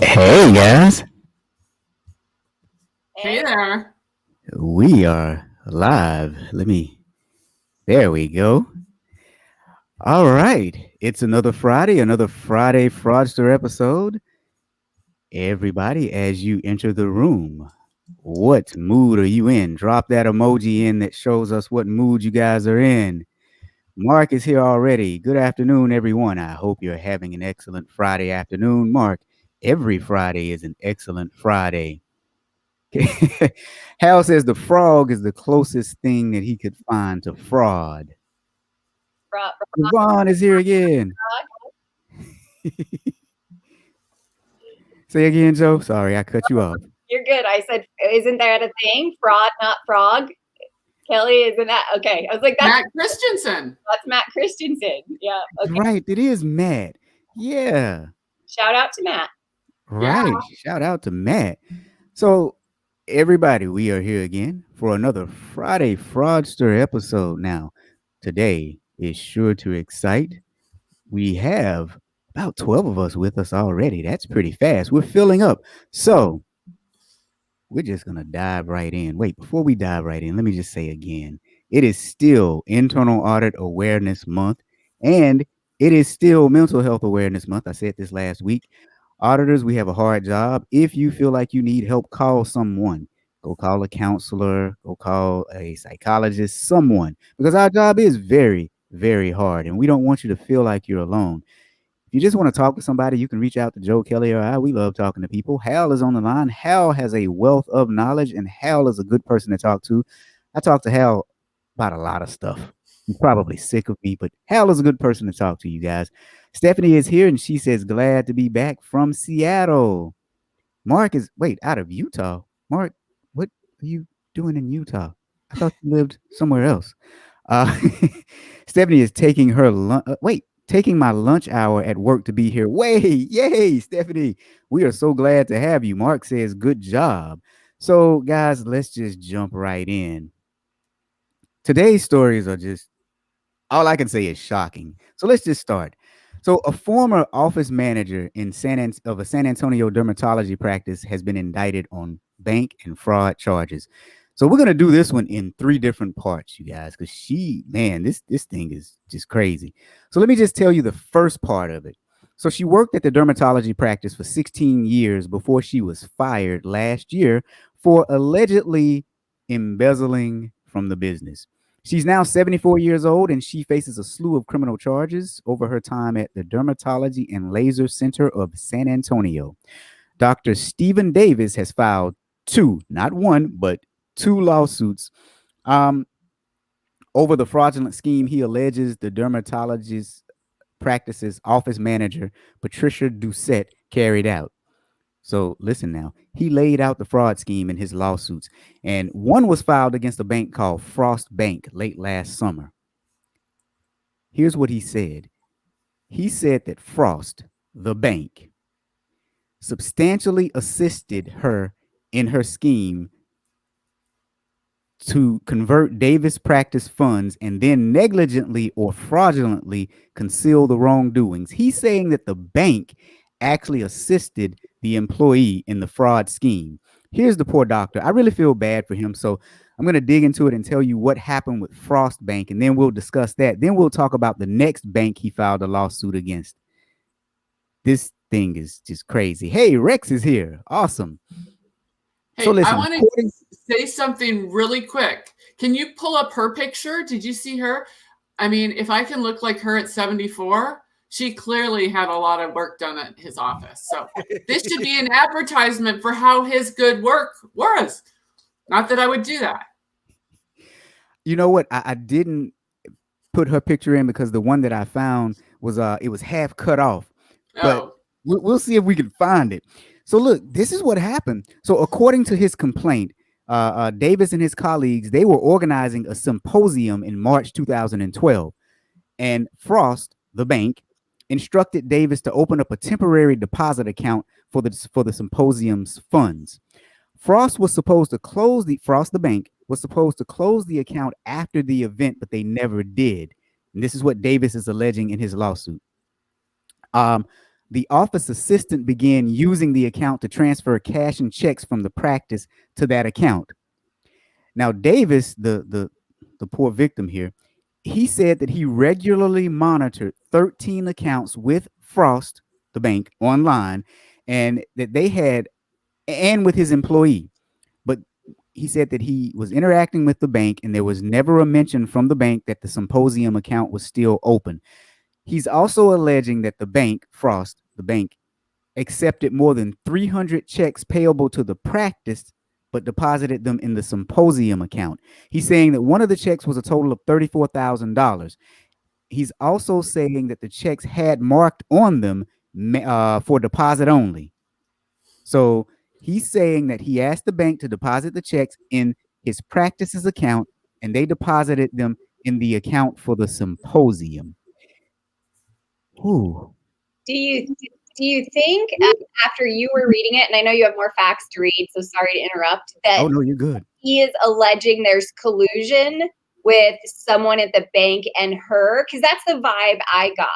Hey guys, Hey Hey, there. we are live. There we go. All right. It's another Friday Fraudster episode. Everybody, as you enter the room, what mood are you in? Drop that emoji in that shows us what mood you guys are in. Mark is here already. Good afternoon, everyone. I hope you're having an excellent Friday afternoon. Mark, every Friday is an excellent Friday. Hal says the frog is the closest thing that he could find to fraud. Rob, Yvonne is here again. Say again, Joe. Sorry, I cut you off. you're good. I said, isn't that a thing? Fraud, not frog. Kelly, isn't that okay? I was like, Matt Christensen. that's Matt Christensen. Yeah. That's Okay. right. It is Matt. Yeah. Shout out to Matt. Yeah. Right. Shout out to Matt. So, everybody, we are here again for another Friday Fraudster episode. Now, today is sure to excite. We have about 12 of us with us already. That's pretty fast. We're filling up. So, we're just going to dive right in. Wait, before we dive right in, let me just say again it is still Internal Audit Awareness Month, and it is still Mental Health Awareness Month. I said this last week. Auditors, we have a hard job. If you feel like you need help, call someone. Go call a counselor, go call a psychologist, someone, because our job is very, very hard, and we don't want you to feel like you're alone. If you just want to talk to somebody, you can reach out to Joe, Kelly, or I. We love talking to people. Hal is on the line. Hal has a wealth of knowledge, and Hal is a good person to talk to. I talk to Hal about a lot of stuff. He's probably sick of me, but Hal is a good person to talk to, you guys. Stephanie is here, and she says, glad to be back from Seattle. Mark is, wait, out of Utah. Mark, what are you doing in Utah? I thought you lived somewhere else. Uh, Stephanie is taking her lunch. Taking my lunch hour at work to be here. Way, yay, Stephanie. We are so glad to have you. Mark says, good job. So, guys, let's just jump right in. Today's stories are just all I can say is shocking. So let's just start. So a former office manager in of a San Antonio dermatology practice has been indicted on bank and fraud charges. So we're gonna do this one in three different parts, you guys, because man, this thing is just crazy. So let me just tell you the first part of it. So she worked at the dermatology practice for 16 years before she was fired last year for allegedly embezzling from the business. She's now 74 years old and she faces a slew of criminal charges over her time at the Dermatology and Laser Center of San Antonio. Dr. Stephen Davis has filed two, not one, but two lawsuits um, over the fraudulent scheme he alleges the dermatologist practice's office manager, Patricia Doucette, carried out. So listen now. He laid out the fraud scheme in his lawsuits, and one was filed against a bank called Frost Bank late last summer. Here's what he said. He said that Frost, the bank, substantially assisted her in her scheme to convert Davis practice funds and then negligently or fraudulently conceal the wrongdoings. He's saying that the bank actually assisted the employee in the fraud scheme. Here's the poor doctor. I really feel bad for him. So I'm going to dig into it and tell you what happened with Frost Bank, and then we'll discuss that. Then we'll talk about the next bank he filed a lawsuit against. This thing is just crazy. Hey, Rex is here. Awesome. So Hey, I listen, want to say something really quick. Can you pull up her picture? Did you see her? I mean, if I can look like her at 74, she clearly had a lot of work done at his office. So this should be an advertisement for how his good work was. Not that I would do that. You know what? I didn't put her picture in because the one that I found was it was half cut off. But Oh, we'll see if we can find it. So look, this is what happened. So according to his complaint, Davis and his colleagues, they were organizing a symposium in March 2012, and Frost, the bank, instructed Davis to open up a temporary deposit account for the symposium's funds. Frost, the bank, was supposed to close the account after the event, but they never did. And this is what Davis is alleging in his lawsuit. Um, the office assistant began using the account to transfer cash and checks from the practice to that account. Now, Davis, the poor victim here, he said that he regularly monitored 13 accounts with Frost, the bank, online, and that they had, and with his employee. But he said that he was interacting with the bank and there was never a mention from the bank that the symposium account was still open. He's also alleging that the bank, Frost, the bank, accepted more than 300 checks payable to the practice, but deposited them in the symposium account. He's saying that one of the checks was a total of $34,000. He's also saying that the checks had marked on them for deposit only. So he's saying that he asked the bank to deposit the checks in his practice's account, and they deposited them in the account for the symposium. Ooh. Do you think after you were reading it, and I know you have more facts to read, so sorry to interrupt, that Oh no, you're good. he is alleging there's collusion with someone at the bank and her? Because that's the vibe I got.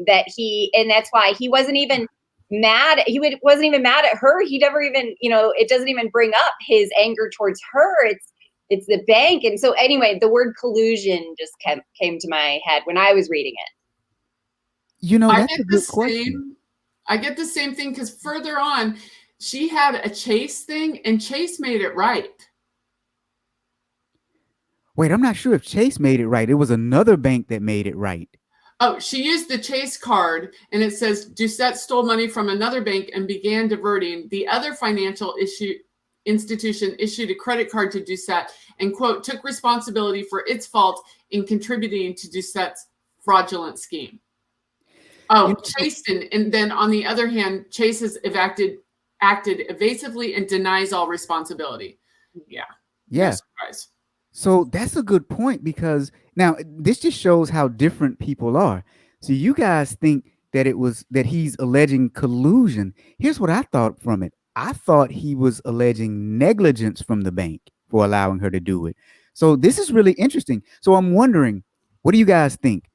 That he, and that's why he wasn't even mad. Wasn't even mad at her. He never even, it doesn't even bring up his anger towards her. It's the bank. And so anyway, the word collusion just came to my head when I was reading it. That's a good question. I get the same thing because further on, she had a Chase thing and Chase made it right. Wait, I'm not sure if Chase made it right. It was another bank that made it right. Oh, she used the Chase card and it says Doucette stole money from another bank and began diverting. The other financial institution issued a credit card to Doucette and, quote, took responsibility for its fault in contributing to Doucette's fraudulent scheme. Oh, Chase didn't. And then on the other hand, Chase has acted evasively and denies all responsibility. Yeah. Yeah. No surprise. So that's a good point, because now this just shows how different people are. So you guys think that he's alleging collusion. Here's what I thought from it. I thought he was alleging negligence from the bank for allowing her to do it. So this is really interesting. So I'm wondering, what do you guys think?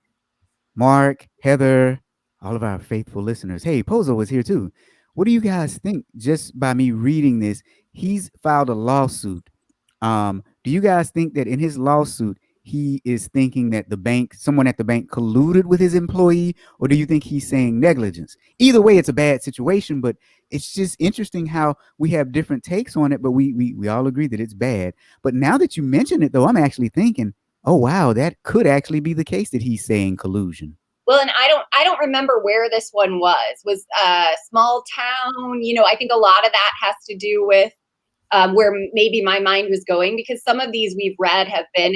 Mark, Heather, all of our faithful listeners. Hey, Pozo is here too. What do you guys think? Just by me reading this, he's filed a lawsuit. Do you guys think that in his lawsuit, he is thinking that someone at the bank colluded with his employee, or do you think he's saying negligence? Either way, it's a bad situation, but it's just interesting how we have different takes on it, but we all agree that it's bad. But now that you mention it, though, I'm actually thinking, oh, wow, that could actually be the case that he's saying collusion. Well, and I don't remember where this one was small town. I think a lot of that has to do with where maybe my mind was going, because some of these we've read have been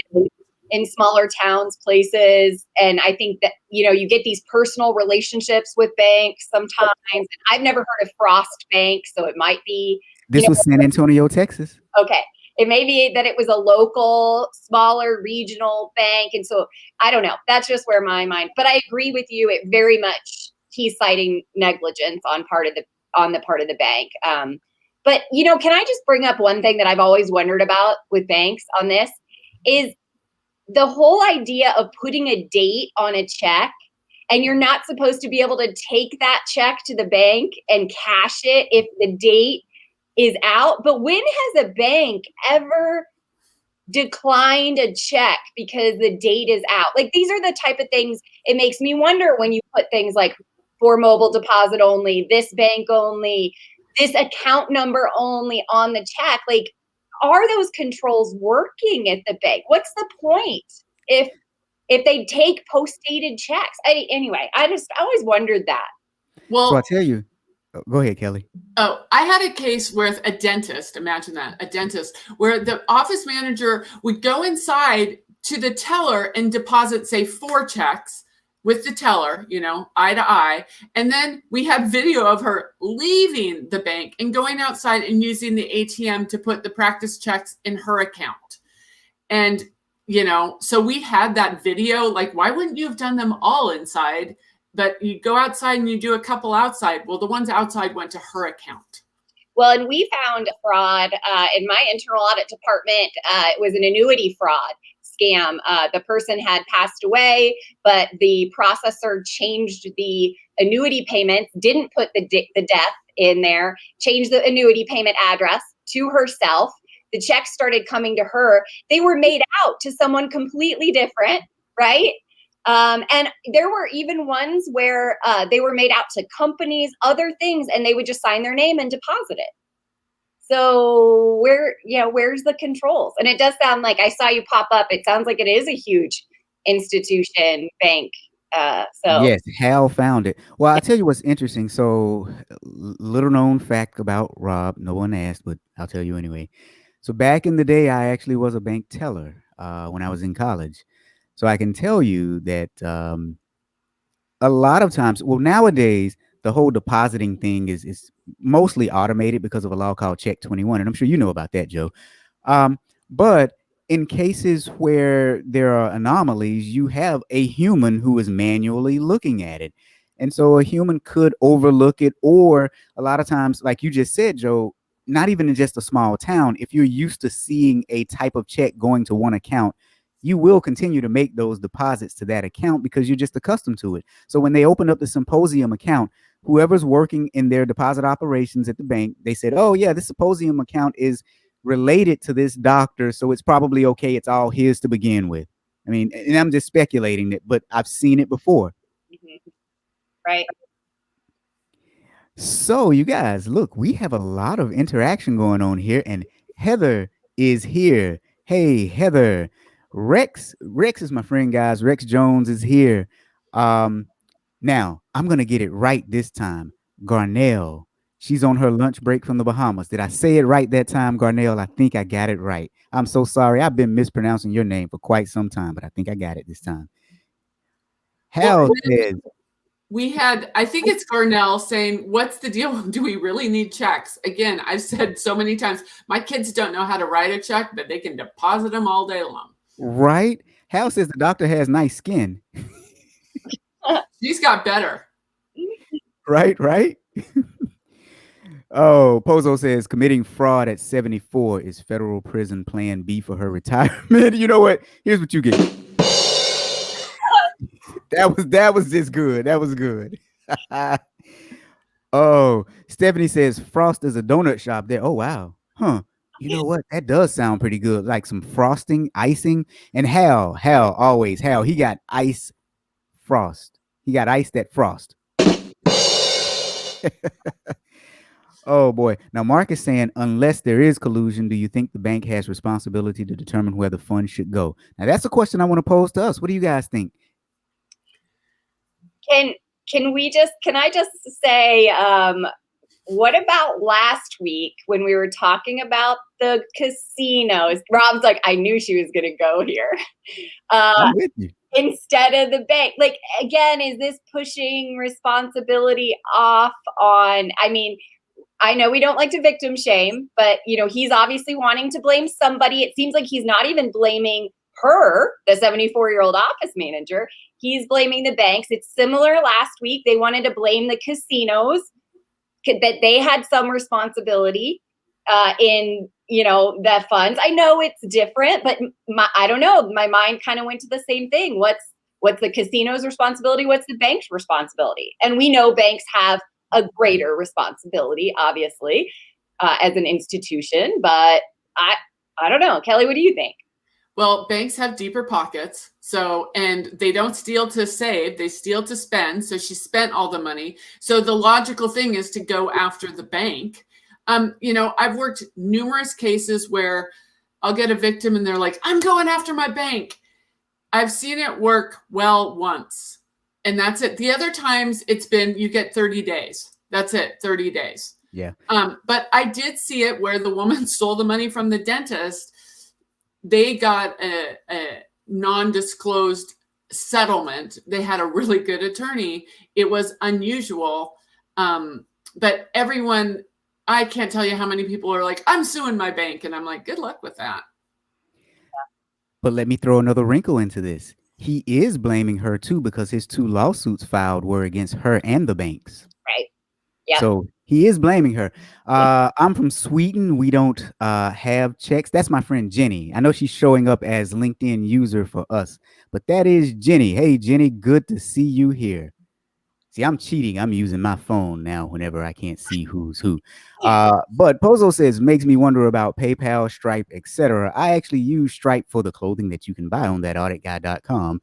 in smaller towns, places. And I think that, you get these personal relationships with banks sometimes. I've never heard of Frost Bank, so it might be. This was San Antonio, Texas. Okay. It may be that it was a local, smaller, regional bank. And so I don't know. That's just where my mind, but I agree with you. It very much, he's citing negligence on the part of the bank. But, can I just bring up one thing that I've always wondered about with banks on this is the whole idea of putting a date on a check, and you're not supposed to be able to take that check to the bank and cash it if the date is out. But when has a bank ever declined a check because the date is out? Like, these are the type of things, it makes me wonder when you put things like for mobile deposit only, this bank only, this account number only on the check. Like, are those controls working at the bank? What's the point if they take post-dated checks? Anyway, I always wondered that. Well, so I tell you, go ahead, Kelly. Oh, I had a case with a dentist. Imagine that, a dentist, where the office manager would go inside to the teller and deposit, say, 4 checks with the teller, eye to eye. And then we had video of her leaving the bank and going outside and using the ATM to put the practice checks in her account. And, so we had that video. Like, why wouldn't you have done them all inside? But you go outside and you do a couple outside. Well, the ones outside went to her account. Well, and we found fraud in my internal audit department. It was an annuity fraud. scam. The person had passed away, but the processor changed the annuity payments, didn't put the death in there, changed the annuity payment address to herself. The checks started coming to her. They were made out to someone completely different, right? And there were even ones where they were made out to companies, other things, and they would just sign their name and deposit it. So where's the controls? And it does sound like, I saw you pop up, it sounds like it is a huge institution, bank. Yes, Hal found it. Well, I'll tell you what's interesting. So, little known fact about Rob, no one asked, but I'll tell you anyway. So, back in the day, I actually was a bank teller when I was in college. So, I can tell you that a lot of times, well, nowadays, the whole depositing thing is mostly automated because of a law called Check 21. And I'm sure you know about that, Joe. But in cases where there are anomalies, you have a human who is manually looking at it. And so a human could overlook it, or a lot of times, like you just said, Joe, not even in just a small town, if you're used to seeing a type of check going to one account, you will continue to make those deposits to that account because you're just accustomed to it. So when they opened up the Symposium account, whoever's working in their deposit operations at the bank, they said, oh, yeah, this Symposium account is related to this doctor, so it's probably okay. It's all his to begin with. I mean, and I'm just speculating it, but I've seen it before. Mm-hmm. Right. So, you guys, look, we have a lot of interaction going on here, and Heather is here. Hey, Heather. Rex is my friend, guys. Rex Jones is here. Now, I'm going to get it right this time. Garnell. She's on her lunch break from the Bahamas. Did I say it right that time, Garnell? I think I got it right. I'm so sorry. I've been mispronouncing your name for quite some time, but I think I got it this time. Hal says, I think it's Garnell saying, what's the deal? Do we really need checks? Again, I've said so many times, my kids don't know how to write a check, but they can deposit them all day long. Right? Hal says the doctor has nice skin. She's got better. Right? Oh, Pozo says committing fraud at 74 is federal prison plan B for her retirement. You know what? Here's what you get. That was just good. That was good. Oh, Stephanie says Frost is a donut shop there. Oh, wow. Huh. You know what? That does sound pretty good. Like some frosting, icing. And Hal, always Hal. He got ice frost. He got ice that frost. Oh boy. Now Mark is saying, unless there is collusion, do you think the bank has responsibility to determine where the funds should go? Now that's a question I want to pose to us. What do you guys think? Can I just say, what about last week when we were talking about the casinos? Rob's like, I knew she was going to go here. I'm with you. Instead of the bank. Like, again, is this pushing responsibility off on, I mean, I know we don't like to victim shame, but he's obviously wanting to blame somebody. It seems like he's not even blaming her, the 74-year-old office manager. He's blaming the banks. It's similar last week. They wanted to blame the casinos, that they had some responsibility in the funds. I know it's different, but I don't know. My mind kind of went to the same thing. What's the casino's responsibility? What's the bank's responsibility? And we know banks have a greater responsibility, obviously, as an institution. But I don't know. Kelly, what do you think? Well, banks have deeper pockets. And they don't steal to save, they steal to spend. So she spent all the money. So the logical thing is to go after the bank. I've worked numerous cases where I'll get a victim and they're like, I'm going after my bank. I've seen it work well once, and that's it. The other times it's been, you get 30 days. That's it, 30 days. Yeah. But I did see it where the woman stole the money from the dentist. They got a non-disclosed settlement. They had a really good attorney. It was unusual. But everyone, I can't tell you how many people are like, I'm suing my bank. And I'm like, good luck with that. But let me throw another wrinkle into this. He is blaming her too, because his two lawsuits filed were against her and the banks. Right. Yeah. So He is blaming her. I'm from Sweden. We don't have checks. That's my friend Jenny. I know she's showing up as LinkedIn user for us, but that is Jenny. Hey, Jenny, good to see you here. See, I'm cheating. I'm using my phone now whenever I can't see who's who. But Pozo says, makes me wonder about PayPal, Stripe, etc. I actually use Stripe for the clothing that you can buy on that auditguy.com.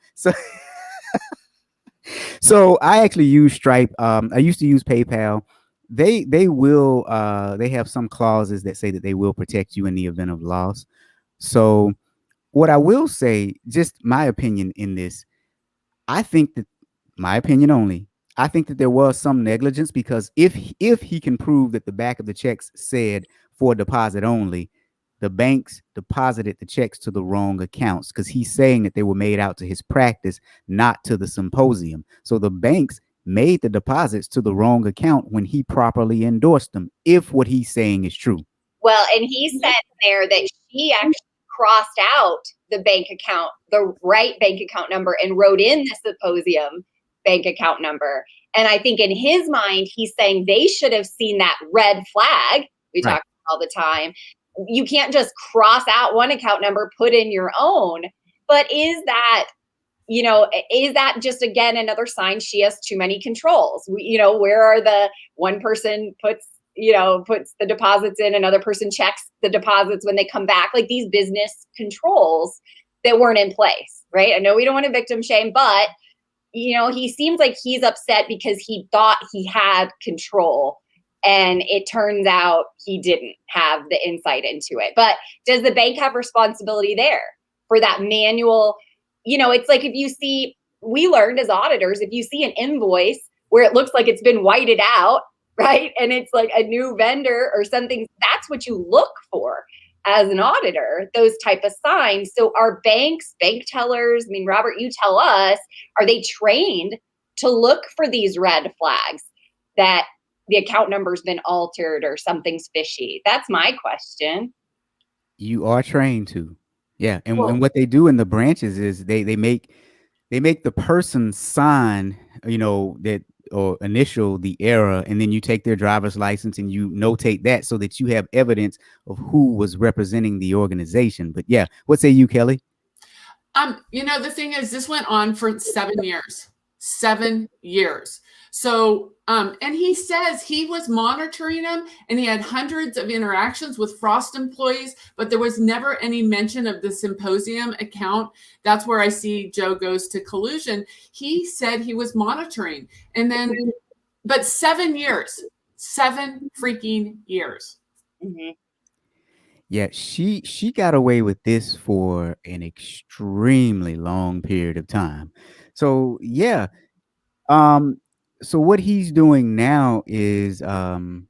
So I actually use Stripe. I used to use PayPal. They will they have some clauses that say that they will protect you in the event of loss. So what I will say, just my opinion in this, I think that my opinion only. I think that there was some negligence because if he can prove that the back of the checks said for deposit only, the banks deposited the checks to the wrong accounts because he's saying that they were made out to his practice, not to the symposium. So the banks made the deposits to the wrong account when he properly endorsed them, if what he's saying is true. Well, and he said there that she actually crossed out the bank account, the right bank account number, and wrote in the symposium bank account number. And I think in his mind, he's saying they should have seen that red flag we Right. talk about all the time. You can't just cross out one account number, put in your own. But is that just again another sign she has too many controls? Where are the one person puts the deposits in, another person checks the deposits when they come back, like these business controls that weren't in place, right? I know we don't want to victim shame, but he seems like he's upset because he thought he had control. And it turns out he didn't have the insight into it. But does the bank have responsibility there for that manual? It's like we learned as auditors, if you see an invoice where it looks like it's been whited out, right? And it's like a new vendor or something, that's what you look for as an auditor, those type of signs. So are bank tellers, Robert, you tell us, are they trained to look for these red flags that the account number's been altered or something's fishy? That's my question. You are trained to. Yeah. And what they do in the branches is they make the person sign, that or initial the error, and then you take their driver's license and you notate that so that you have evidence of who was representing the organization. But yeah, what say you, Kelly? The thing is, this went on for 7 years. 7 years. So, and he says he was monitoring them and he had hundreds of interactions with Frost employees, but there was never any mention of the symposium account. That's where I see Joe goes to collusion. He said he was monitoring, and then, but 7 years, 7 freaking years. Mm-hmm. Yeah, she got away with this for an extremely long period of time. So yeah, so what he's doing now is the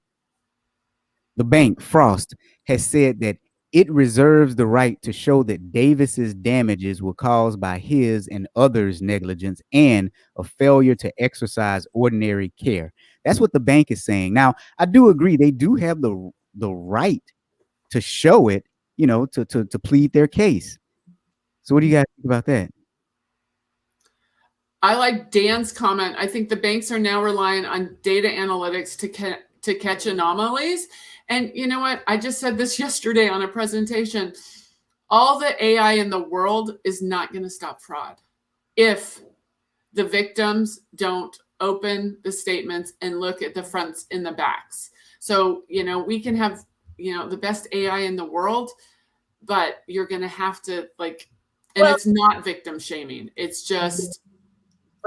bank, Frost, has said that it reserves the right to show that Davis's damages were caused by his and others' negligence and a failure to exercise ordinary care. That's what the bank is saying. Now, I do agree they do have the right to show it, to plead their case. So what do you guys think about that? I like Dan's comment. I think the banks are now relying on data analytics to catch anomalies. And you know what? I just said this yesterday on a presentation. All the AI in the world is not going to stop fraud if the victims don't open the statements and look at the fronts and the backs. So, we can have, the best AI in the world, but you're going to have to it's not victim shaming. It's just...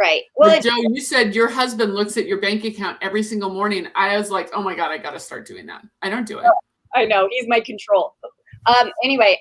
Right. Well, Joe, you said your husband looks at your bank account every single morning. I was like, oh my God, I got to start doing that. I don't do it. I know, he's my control. Anyway,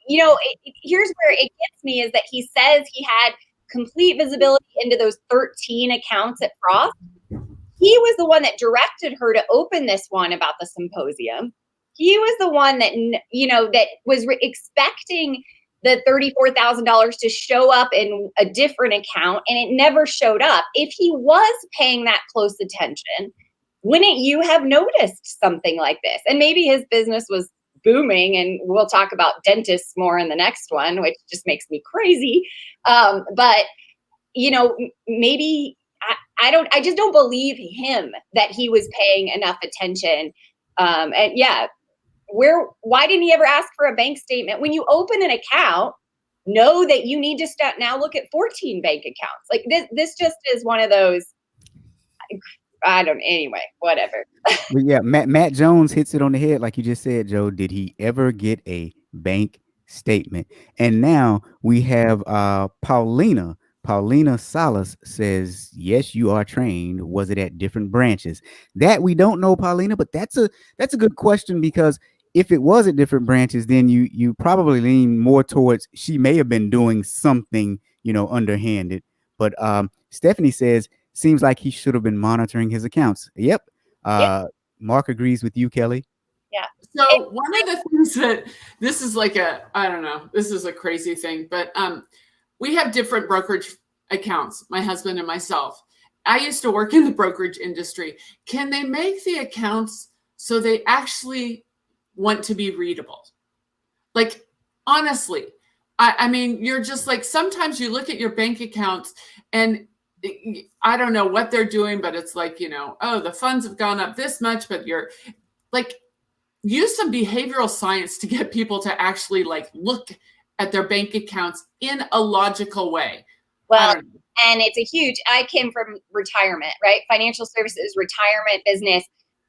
here's where it gets me is that he says he had complete visibility into those 13 accounts at Frost. He was the one that directed her to open this one about the symposium. He was the one that, that was expecting the $34,000 to show up in a different account, and it never showed up. If he was paying that close attention, wouldn't you have noticed something like this? And maybe his business was booming, and we'll talk about dentists more in the next one, which just makes me crazy. But maybe, I just don't believe him that he was paying enough attention. And yeah, why didn't he ever ask for a bank statement? When you open an account, know that you need to now look at 14 bank accounts. Like this just is one of those, anyway, whatever. But yeah, Matt Jones hits it on the head, like you just said, Joe. Did he ever get a bank statement? And now we have Paulina. Paulina Salas says, "Yes, you are trained. Was it at different branches?" That we don't know, Paulina, but that's a good question, because if it was at different branches, then you probably lean more towards she may have been doing something, underhanded. But Stephanie says, seems like he should have been monitoring his accounts. Yep. Yeah. Mark agrees with you, Kelly. Yeah. So one of the things that this is like I don't know, this is a crazy thing, but we have different brokerage accounts, my husband and myself. I used to work in the brokerage industry. Can they make the accounts so they actually want to be readable? Like, honestly, I mean, you're just like, sometimes you look at your bank accounts and I don't know what they're doing, but it's like, oh, the funds have gone up this much, but you're like, use some behavioral science to get people to actually like look at their bank accounts in a logical way. Well, and I came from retirement, right? Financial services, retirement business.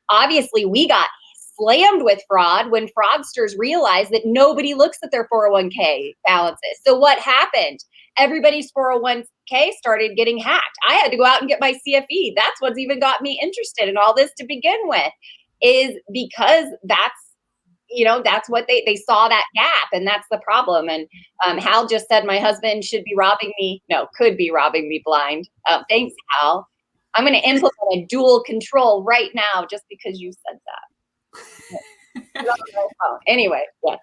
Obviously, we got slammed with fraud when fraudsters realized that nobody looks at their 401k balances. So what happened? Everybody's 401k started getting hacked. I had to go out and get my CFE. That's what's even got me interested in all this to begin with, is because that's what they saw that gap, and that's the problem. And Hal just said my husband could be robbing me blind. Thanks, Hal. I'm going to implement a dual control right now just because you said that. Anyway, yeah.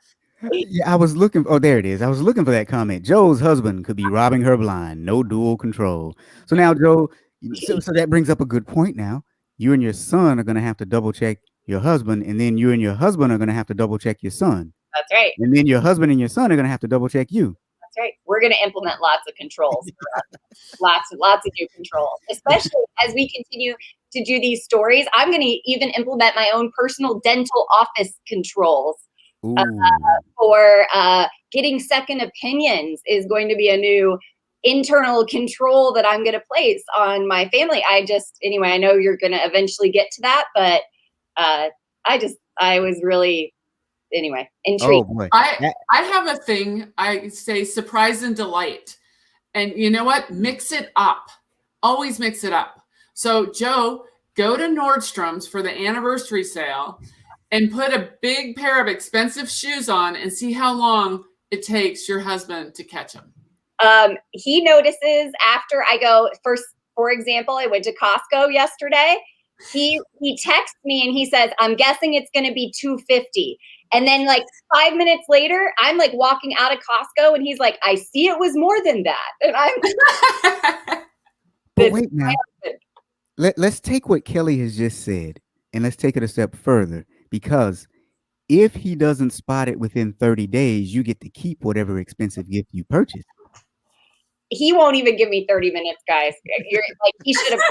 Yeah, I was looking. Oh, there it is. I was looking for that comment. Joe's husband could be robbing her blind. No dual control. So now, Joe, so that brings up a good point. Now you and your son are going to have to double check your husband, and then you and your husband are going to have to double check your son. That's right. And then your husband and your son are going to have to double check you. That's right. We're going to implement lots of controls. lots of new controls, especially as we continue to do these stories. I'm going to even implement my own personal dental office controls. For getting second opinions is going to be a new internal control that I'm going to place on my family. I know you're going to eventually get to that, but I was really, intrigued. Oh boy. I have a thing. I say surprise and delight. And you know what? Mix it up. Always mix it up. So Joe, go to Nordstrom's for the anniversary sale and put a big pair of expensive shoes on and see how long it takes your husband to catch them. He notices after I go, for example, I went to Costco yesterday. He texts me and he says, I'm guessing it's going to be $250. And then like 5 minutes later, I'm like walking out of Costco and he's like, I see it was more than that. And I'm But wait now. Let's take what Kelly has just said and let's take it a step further, because if he doesn't spot it within 30 days, you get to keep whatever expensive gift you purchase. He won't even give me 30 minutes, guys. He should have.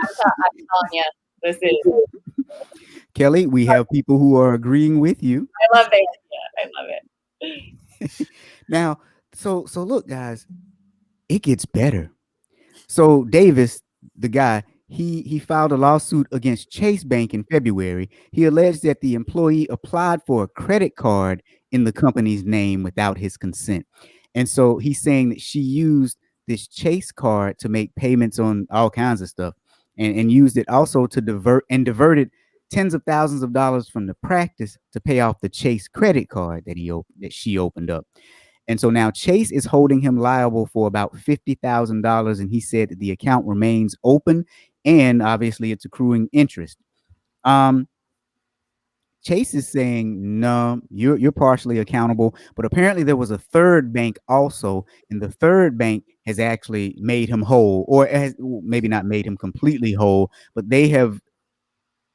I'm telling you, this is. Kelly, we have people who are agreeing with you. I love that. Yeah, I love it. Now, so look, guys, it gets better. So Davis, the guy, he filed a lawsuit against Chase Bank in February. He alleged that the employee applied for a credit card in the company's name without his consent. And so he's saying that she used this Chase card to make payments on all kinds of stuff and used it also to diverted tens of thousands of dollars from the practice to pay off the Chase credit card that she opened up. And so now Chase is holding him liable for about $50,000. And he said that the account remains open and obviously it's accruing interest. Chase is saying, no, you're partially accountable. But apparently there was a third bank also. And the third bank has actually made him whole, or has maybe not made him completely whole, but they have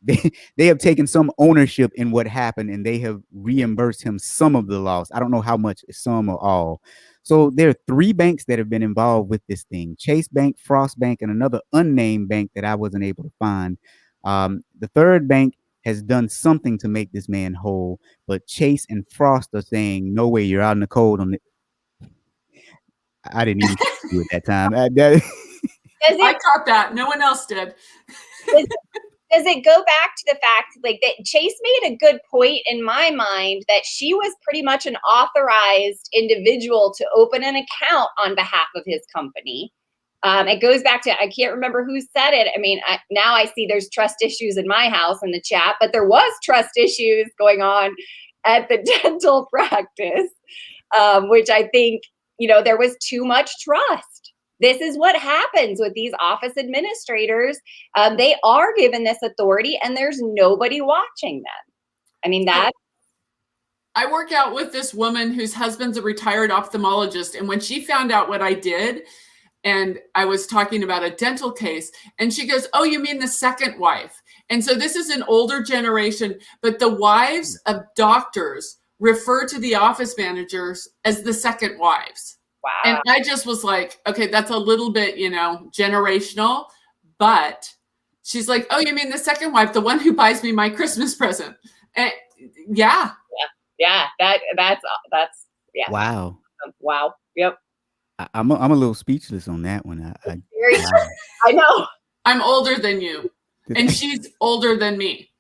they have taken some ownership in what happened, and they have reimbursed him some of the loss. I don't know how much, some or all. So there are 3 banks that have been involved with this thing: Chase Bank, Frost Bank, and another unnamed bank that I wasn't able to find. The third bank has done something to make this man whole, but Chase and Frost are saying, "No way, you're out in the cold on it." I didn't even do it that time. I caught that. No one else did. Does it go back to the fact like that Chase made a good point in my mind that she was pretty much an authorized individual to open an account on behalf of his company? It goes back to, I can't remember who said it. I mean, now I see there's trust issues in my house in the chat, but there was trust issues going on at the dental practice, which I think, there was too much trust. This is what happens with these office administrators. They are given this authority and there's nobody watching them. I mean, I work out with this woman whose husband's a retired ophthalmologist. And when she found out what I did, and I was talking about a dental case, and she goes, "Oh, you mean the second wife?" And so this is an older generation, but the wives of doctors refer to the office managers as the second wives. wow. And I just was like, okay, that's a little bit, generational. But she's like, "Oh, you mean the second wife, the one who buys me my Christmas present?" And yeah. That's yeah. Wow. Wow. Yep. I'm a little speechless on that one. I know. I'm older than you, and she's older than me.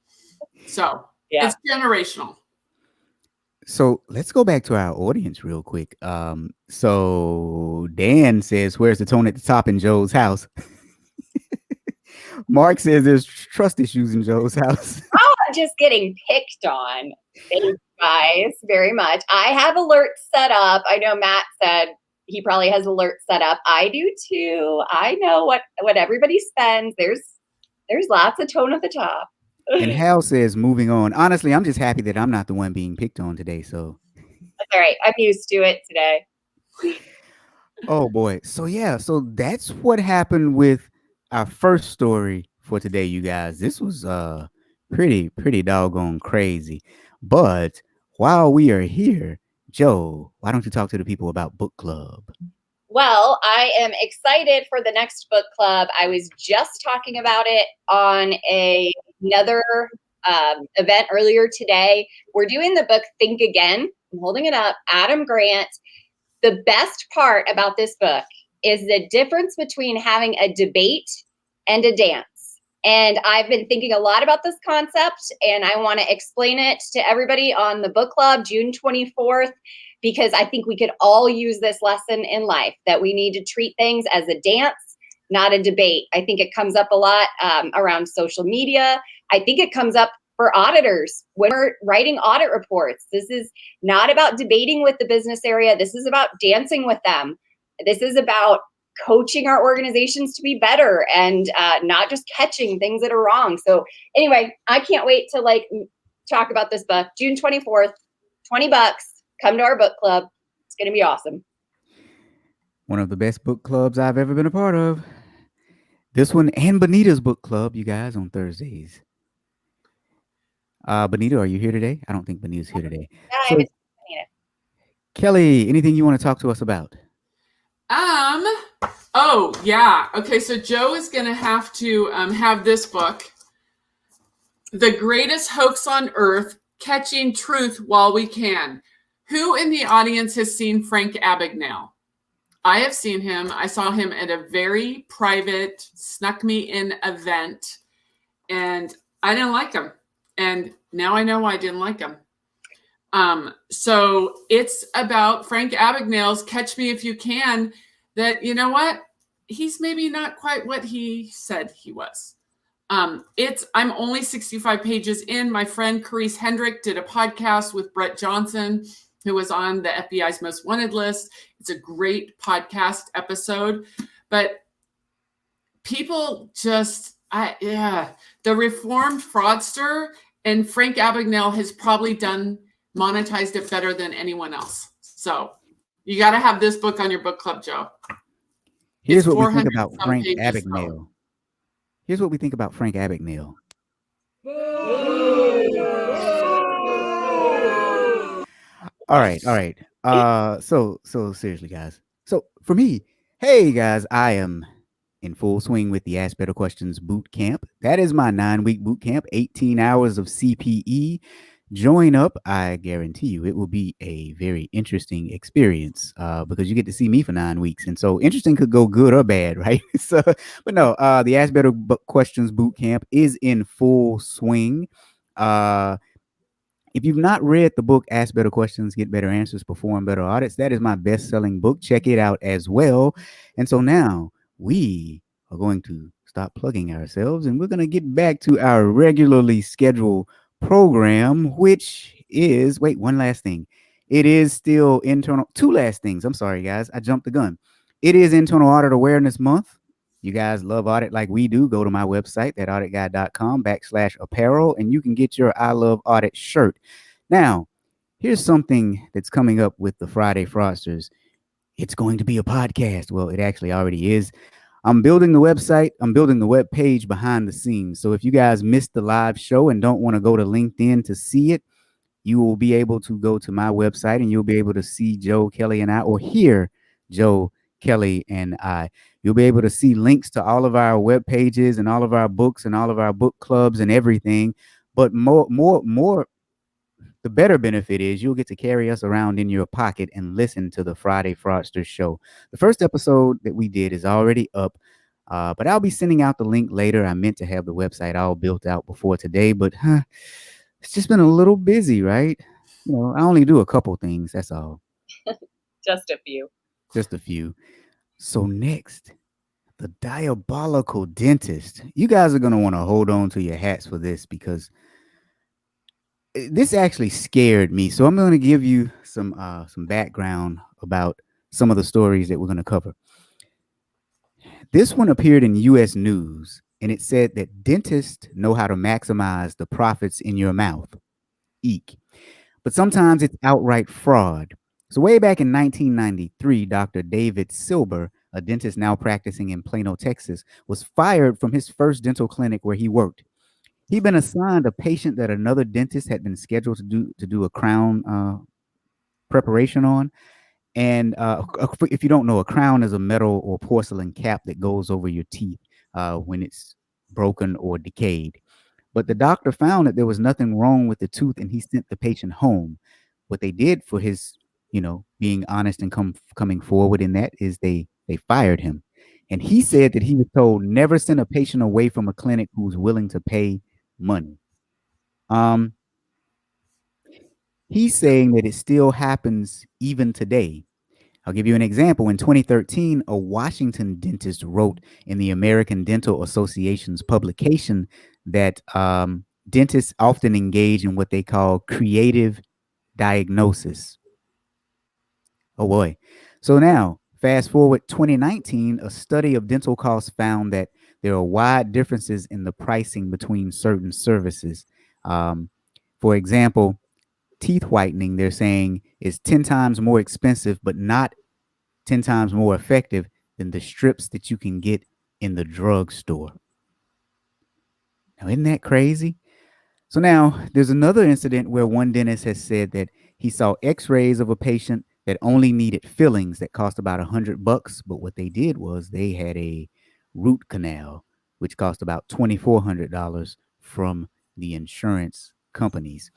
So it's generational. So let's go back to our audience real quick. So Dan says, "Where's the tone at the top in Joe's house?" Mark says there's trust issues in Joe's house. Oh, I'm just getting picked on. Thank you guys very much. I have alerts set up. I know Matt said he probably has alerts set up. I do too. I know what everybody spends. There's lots of tone at the top. And Hal says, "Moving on. Honestly, I'm just happy that I'm not the one being picked on today." So that's all right. I'm used to it today. Oh boy. So that's what happened with our first story for today, you guys. This was pretty doggone crazy. But while we are here, Joe, why don't you talk to the people about book club? Well, I am excited for the next book club. I was just talking about it on another event earlier today. We're doing the book Think Again. I'm holding it up. Adam Grant. The best part about this book is the difference between having a debate and a dance. And I've been thinking a lot about this concept, and I want to explain it to everybody on the book club June 24th, because I think we could all use this lesson in life, that we need to treat things as a dance, not a debate. I think it comes up a lot around social media. I think it comes up for auditors when we're writing audit reports. This is not about debating with the business area. This is about dancing with them. This is about coaching our organizations to be better and not just catching things that are wrong. So anyway, I can't wait to talk about this book. June 24th, $20. Come to our book club. It's going to be awesome. One of the best book clubs I've ever been a part of. This one and Bonita's book club, you guys, on Thursdays. Bonita, are you here today? I don't think Bonita's here today. Yeah, I haven't seen it. Kelly, anything you want to talk to us about? Oh yeah. Okay, so Joe is going to have to have this book, The Greatest Hoax on Earth, Catching Truth While We Can. Who in the audience has seen Frank Abagnale? I have seen him. I saw him at a very private, snuck me in event, and I didn't like him. And now I know why I didn't like him. So it's about Frank Abagnale's Catch Me If You Can, that, you know what? He's maybe not quite what he said he was. I'm only 65 pages in. My friend Carice Hendrick did a podcast with Brett Johnson, who was on the FBI's Most Wanted list. It's a great podcast episode, but people just, the reformed fraudster, and Frank Abagnale has probably monetized it better than anyone else. So you got to have this book on your book club, Joe. Here's what we think about Frank Abagnale. Here's what we think about Frank Abagnale. All right, all right. So seriously, guys. So for me, hey guys, I am in full swing with the Ask Better Questions boot camp. That is my 9 week boot camp, 18 hours of CPE. Join up. I guarantee you it will be a very interesting experience because you get to see me for 9 weeks. And so interesting could go good or bad, right? So, but no, the Ask Better Questions boot camp is in full swing. Uh, if you've not read the book Ask Better Questions, Get Better Answers, Perform Better Audits, that is my best selling book. Check it out as well. And so now we are going to stop plugging ourselves and we're going to get back to our regularly scheduled program, which is wait, one last thing. It is still internal, two last things. I'm sorry, guys. I jumped the gun. It is Internal Audit Awareness Month. You guys love audit like we do. Go to my website, thatauditguy.com/apparel, and you can get your I Love Audit shirt. Now, here's something that's coming up with the Friday Fraudsters. It's going to be a podcast. Well, it actually already is. I'm building the website. I'm building the web page behind the scenes. So if you guys missed the live show and don't want to go to LinkedIn to see it, you will be able to go to my website and you'll be able to see Joe, Kelly, and I, or hear Joe, Kelly, and I. You'll be able to see links to all of our web pages and all of our books and all of our book clubs and everything. But more, the better benefit is you'll get to carry us around in your pocket and listen to the Friday Fraudster show. The first episode that we did is already up. But I'll be sending out the link later. I meant to have the website all built out before today, but it's just been a little busy, right? You know, I only do a couple things. That's all. Just a few. Just a few. So next, the Diabolical Dentist. You guys are going to want to hold on to your hats for this because this actually scared me. So I'm going to give you some background about some of the stories that we're going to cover. This one appeared in US News and it said that dentists know how to maximize the profits in your mouth. Eek. But sometimes it's outright fraud. So way back in 1993, Dr. David Silber, a dentist now practicing in Plano, Texas, was fired from his first dental clinic where he worked. He'd been assigned a patient that another dentist had been scheduled to do a crown preparation on. And if you don't know, a crown is a metal or porcelain cap that goes over your teeth when it's broken or decayed. But the doctor found that there was nothing wrong with the tooth and he sent the patient home. What they did for his, being honest and coming forward in that is they fired him. And he said that he was told never send a patient away from a clinic who's willing to pay money. He's saying that it still happens even today. I'll give you an example. In 2013, a Washington dentist wrote in the American Dental Association's publication that dentists often engage in what they call creative diagnosis. Oh boy. So now, fast forward 2019, a study of dental costs found that there are wide differences in the pricing between certain services. For example, teeth whitening, they're saying, is 10 times more expensive, but not 10 times more effective than the strips that you can get in the drugstore. Now, isn't that crazy? So now there's another incident where one dentist has said that he saw x-rays of a patient that only needed fillings that cost about $100, but what they did was they had a root canal, which cost about $2,400 from the insurance companies.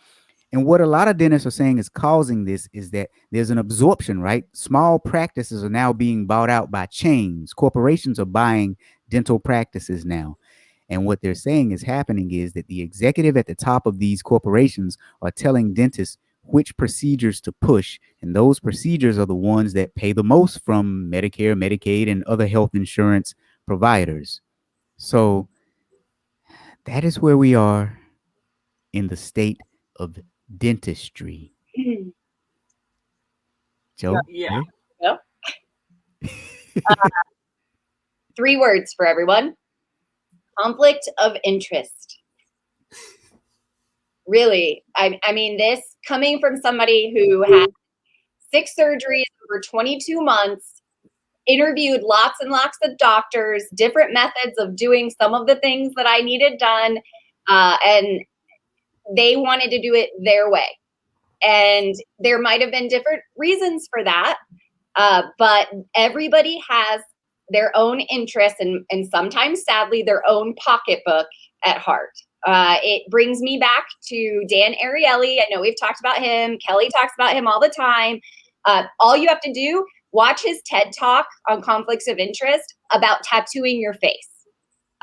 And what a lot of dentists are saying is causing this is that there's an absorption, right? Small practices are now being bought out by chains. Corporations are buying dental practices now. And what they're saying is happening is that the executive at the top of these corporations are telling dentists which procedures to push. And those procedures are the ones that pay the most from Medicare, Medicaid, and other health insurance providers. So that is where we are in the state of dentistry. Joe? Yeah. Yep. 3 words for everyone. Conflict of interest. Really, I mean, this coming from somebody who had 6 surgeries over 22 months, interviewed lots and lots of doctors, different methods of doing some of the things that I needed done, and they wanted to do it their way. And there might have been different reasons for that. But everybody has their own interests and sometimes, sadly, their own pocketbook at heart. It brings me back to Dan Ariely. I know we've talked about him. Kelly talks about him all the time. All you have to do, watch his TED Talk on conflicts of interest about tattooing your face.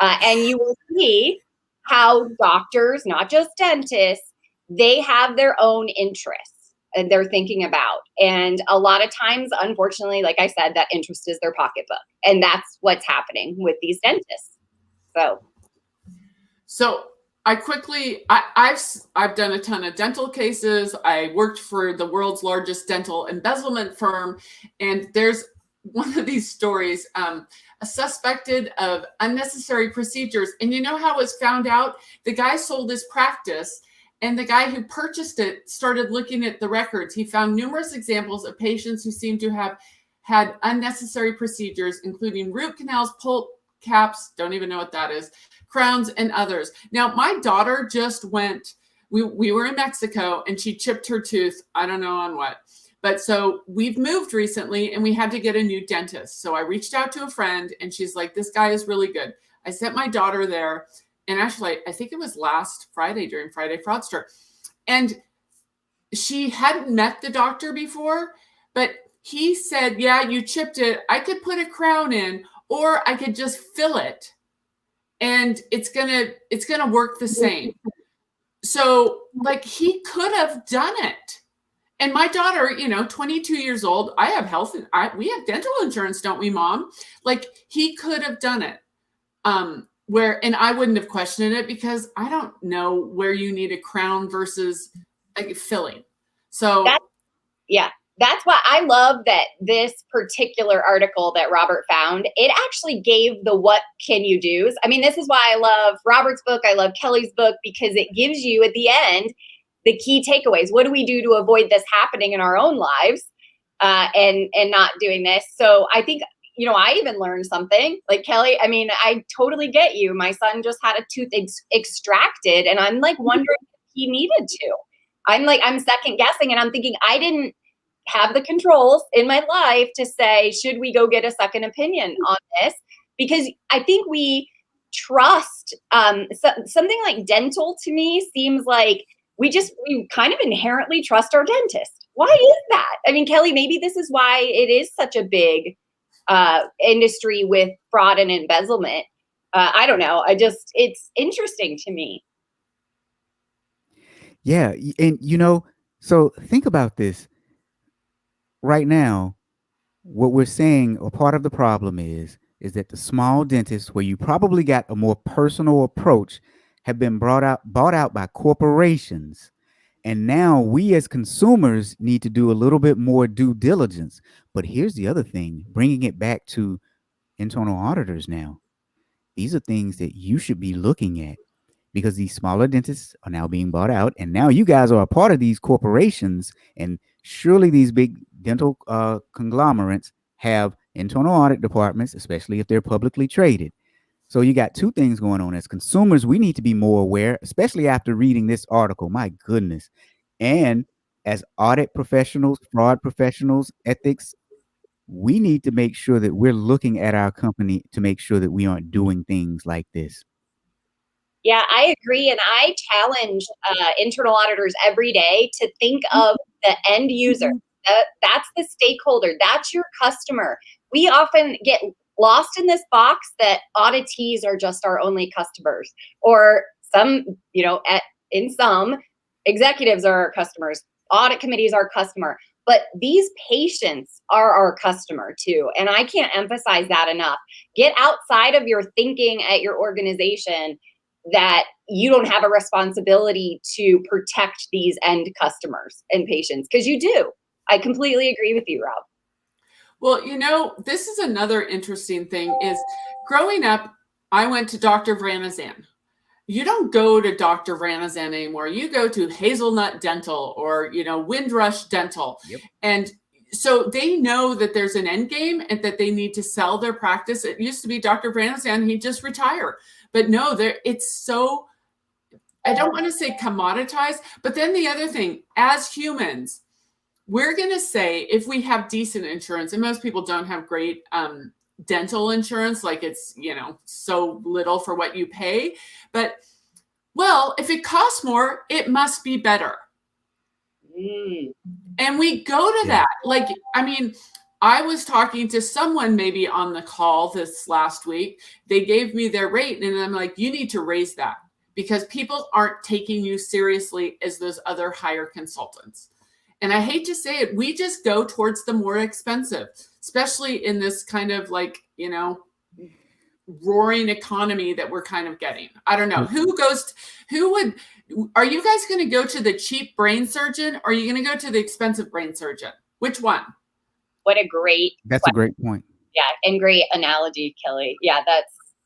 And you will see how doctors, not just dentists, they have their own interests and they're thinking about. And a lot of times, unfortunately, like I said, that interest is their pocketbook. And that's what's happening with these dentists. So I've done a ton of dental cases. I worked for the world's largest dental embezzlement firm. And there's one of these stories, a suspected of unnecessary procedures. And you know how it was found out? The guy sold his practice, and the guy who purchased it started looking at the records. He found numerous examples of patients who seemed to have had unnecessary procedures, including root canals, pulp caps, don't even know what that is, crowns, and others. Now, my daughter just went, we were in Mexico, and she chipped her tooth. I don't know on what. But so we've moved recently, and we had to get a new dentist. So I reached out to a friend, and she's like, this guy is really good. I sent my daughter there. And actually, I think it was last Friday during Friday Fraudster. And she hadn't met the doctor before, but he said, yeah, you chipped it. I could put a crown in, or I could just fill it, and it's gonna work the same. So like, he could have done it. And my daughter, 22 years old, I have health, we have dental insurance, don't we, Mom? Like, he could have done it. And I wouldn't have questioned it, because I don't know where you need a crown versus like filling. So that's why I love that this particular article that Robert found, it actually gave the what can you do's. I mean, this is why I love Robert's book. I love Kelly's book, because it gives you at the end the key takeaways. What do we do to avoid this happening in our own lives, and not doing this? So I think, I even learned something. Like, Kelly, I mean, I totally get you. My son just had a tooth extracted, and I'm like wondering if he needed to. I'm second guessing, and I'm thinking I didn't have the controls in my life to say, should we go get a second opinion on this? Because I think we trust, something like dental to me seems like we kind of inherently trust our dentist. Why is that? I mean, Kelly, maybe this is why it is such a big industry with fraud and embezzlement. I don't know. It's interesting to me. Yeah. And, so think about this right now. What we're saying, or part of the problem is that the small dentists, where you probably got a more personal approach, have been bought out by corporations. And now we as consumers need to do a little bit more due diligence. But here's the other thing, bringing it back to internal auditors now. These are things that you should be looking at, because these smaller dentists are now being bought out. And now you guys are a part of these corporations. And surely these big dental conglomerates have internal audit departments, especially if they're publicly traded. So you got two things going on. As consumers, we need to be more aware, especially after reading this article. My goodness. And as audit professionals, fraud professionals, ethics, we need to make sure that we're looking at our company to make sure that we aren't doing things like this. Yeah, I agree. And I challenge internal auditors every day to think of the end user. That's the stakeholder. That's your customer. We often get lost in this box that auditees are just our only customers, or some, in some executives are our customers, audit committees are our customer, but these patients are our customer too. And I can't emphasize that enough. Get outside of your thinking at your organization that you don't have a responsibility to protect these end customers and patients, because you do. I completely agree with you, Rob. Well, this is another interesting thing is, growing up, I went to Dr. Vranazan. You don't go to Dr. Vranazan anymore. You go to Hazelnut Dental or, Windrush Dental. Yep. And so they know that there's an end game and that they need to sell their practice. It used to be Dr. Vranazan, he'd just retire. But no, it's so, I don't want to say commoditized, but then the other thing, as humans, we're going to say if we have decent insurance, and most people don't have great dental insurance, like it's, so little for what you pay. But, well, if it costs more, it must be better. And we go to that. Like, I mean, I was talking to someone maybe on the call this last week. They gave me their rate, and I'm like, you need to raise that because people aren't taking you seriously as those other higher consultants. And I hate to say it, we just go towards the more expensive, especially in this kind of like, roaring economy that we're kind of getting. I don't know. Are you guys going to go to the cheap brain surgeon or are you going to go to the expensive brain surgeon? Which one? What a great That's question. a great point. Yeah, and great analogy, Kelly. Yeah,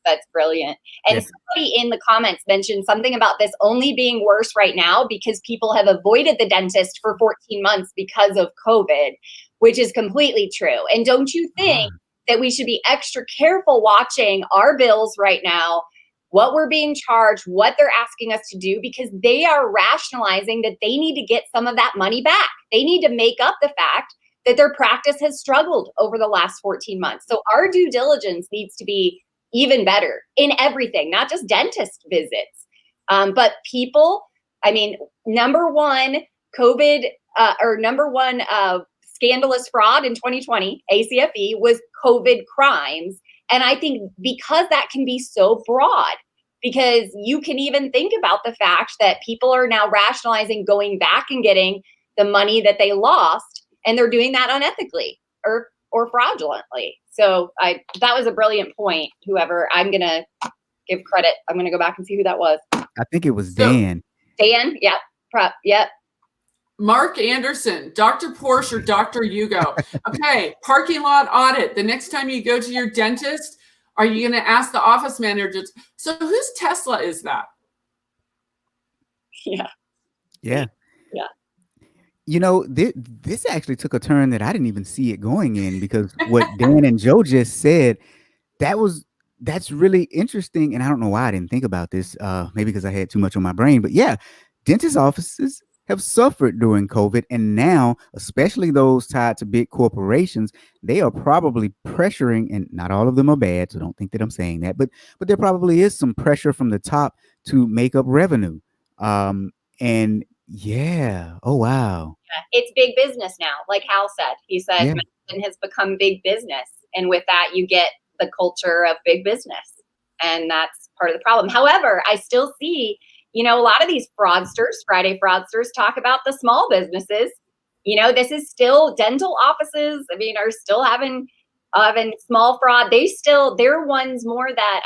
that's brilliant. And somebody in the comments mentioned something about this only being worse right now because people have avoided the dentist for 14 months because of COVID, which is completely true. And don't you think that we should be extra careful watching our bills right now, what we're being charged, what they're asking us to do, because they are rationalizing that they need to get some of that money back. They need to make up the fact that their practice has struggled over the last 14 months. So our due diligence needs to be even better in everything, not just dentist visits. But people, I mean, number one scandalous fraud in 2020, ACFE, was COVID crimes. And I think because that can be so broad, because you can even think about the fact that people are now rationalizing going back and getting the money that they lost, and they're doing that unethically or fraudulently. So that was a brilliant point. Whoever, I'm going to give credit. I'm going to go back and see who that was. I think it was Dan. Dan? Yep. Yep. Mark Anderson, Dr. Porsche or Dr. Hugo. Okay, parking lot audit. The next time you go to your dentist, are you going to ask the office manager, so whose Tesla is that? Yeah. Yeah. Yeah. This actually took a turn that I didn't even see it going in, because what Dan and Joe just said, that's really interesting. And I don't know why I didn't think about this. Maybe because I had too much on my brain. But yeah, dentist offices have suffered during COVID. And now, especially those tied to big corporations, they are probably pressuring, and not all of them are bad, so don't think that I'm saying that, but there probably is some pressure from the top to make up revenue. And yeah. Oh, wow. Yeah. It's big business now. Like Hal said, he said, medicine has become big business. And with that, you get the culture of big business. And that's part of the problem. However, I still see, a lot of these fraudsters, Friday fraudsters, talk about the small businesses. This is still dental offices. I mean, are still having small fraud. They're ones more that,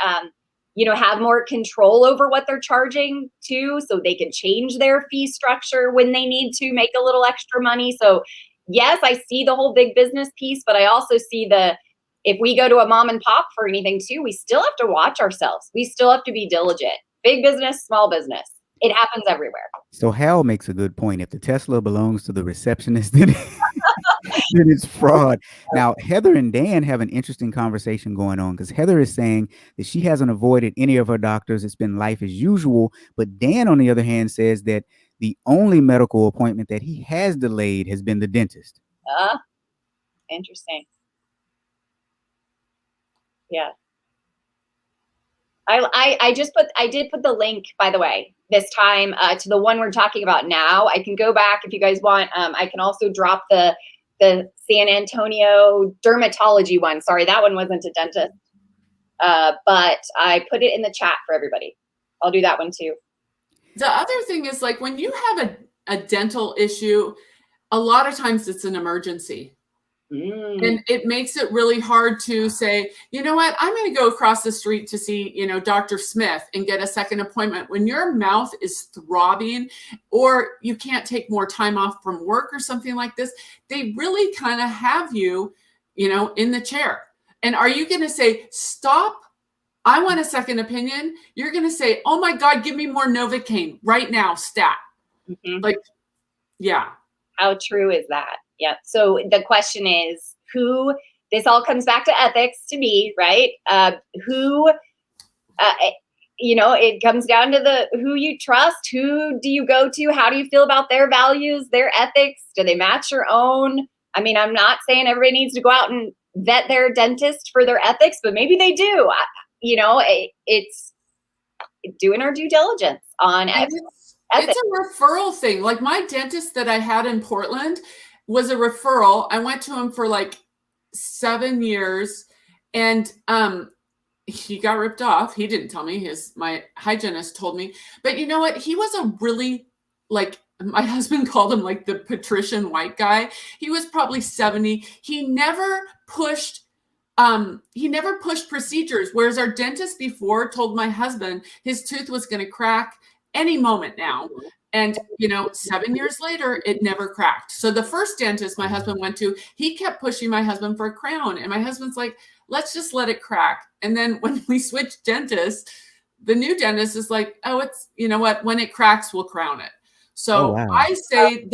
have more control over what they're charging too, so they can change their fee structure when they need to make a little extra money. So yes, I see the whole big business piece, but I also see if we go to a mom and pop for anything too, we still have to watch ourselves. We still have to be diligent. Big business, small business. It happens everywhere. So Hal makes a good point. If the Tesla belongs to the receptionist, then it's fraud. Now, Heather and Dan have an interesting conversation going on, because Heather is saying that she hasn't avoided any of her doctors. It's been life as usual. But Dan, on the other hand, says that the only medical appointment that he has delayed has been the dentist. Interesting. Yeah. I did put the link, by the way, this time to the one we're talking about now. I can go back if you guys want. I can also drop the San Antonio dermatology one. Sorry, that one wasn't a dentist. But I put it in the chat for everybody. I'll do that one too. The other thing is, like, when you have a dental issue, a lot of times it's an emergency. And it makes it really hard to say, you know what, I'm going to go across the street to see, Dr. Smith and get a second appointment. When your mouth is throbbing, or you can't take more time off from work or something like this, they really kind of have you, in the chair. And are you going to say, stop, I want a second opinion? You're going to say, oh my God, give me more Novocaine right now, stat. Like, yeah. How true is that? Yeah. So the question is, this all comes back to ethics to me, right? it comes down to the who you trust, who do you go to, how do you feel about their values, their ethics, do they match your own? I mean, I'm not saying everybody needs to go out and vet their dentist for their ethics, but maybe they do. It's doing our due diligence on It's ethics. a referral thing. Like my dentist that I had in Portland was a referral. I went to him for like 7 years, and he got ripped off. He didn't tell me. My hygienist told me. But you know what? He was a really, like, my husband called him like the patrician white guy. He was probably 70. He never pushed procedures, whereas our dentist before told my husband his tooth was going to crack any moment now. And 7 years later, it never cracked. So the first dentist my husband went to, he kept pushing my husband for a crown, and my husband's like, let's just let it crack. And then when we switched dentists, the new dentist is like, oh, it's, you know what, when it cracks, we'll crown it. So wow. I say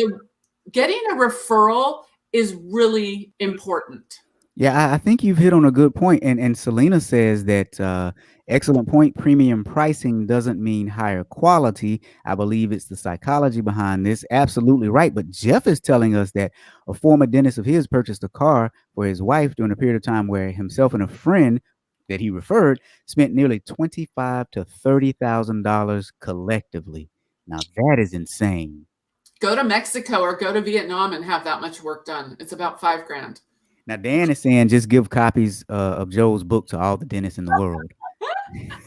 getting a referral is really important. Yeah, I think you've hit on a good point. And Selena says that excellent point. Premium pricing doesn't mean higher quality. I believe it's the psychology behind this. Absolutely right. But Jeff is telling us that a former dentist of his purchased a car for his wife during a period of time where himself and a friend that he referred spent nearly $25,000 to $30,000 collectively. Now that is insane. Go to Mexico or go to Vietnam and have that much work done. It's about $5,000. Now, Dan is saying just give copies of Joe's book to all the dentists in the world.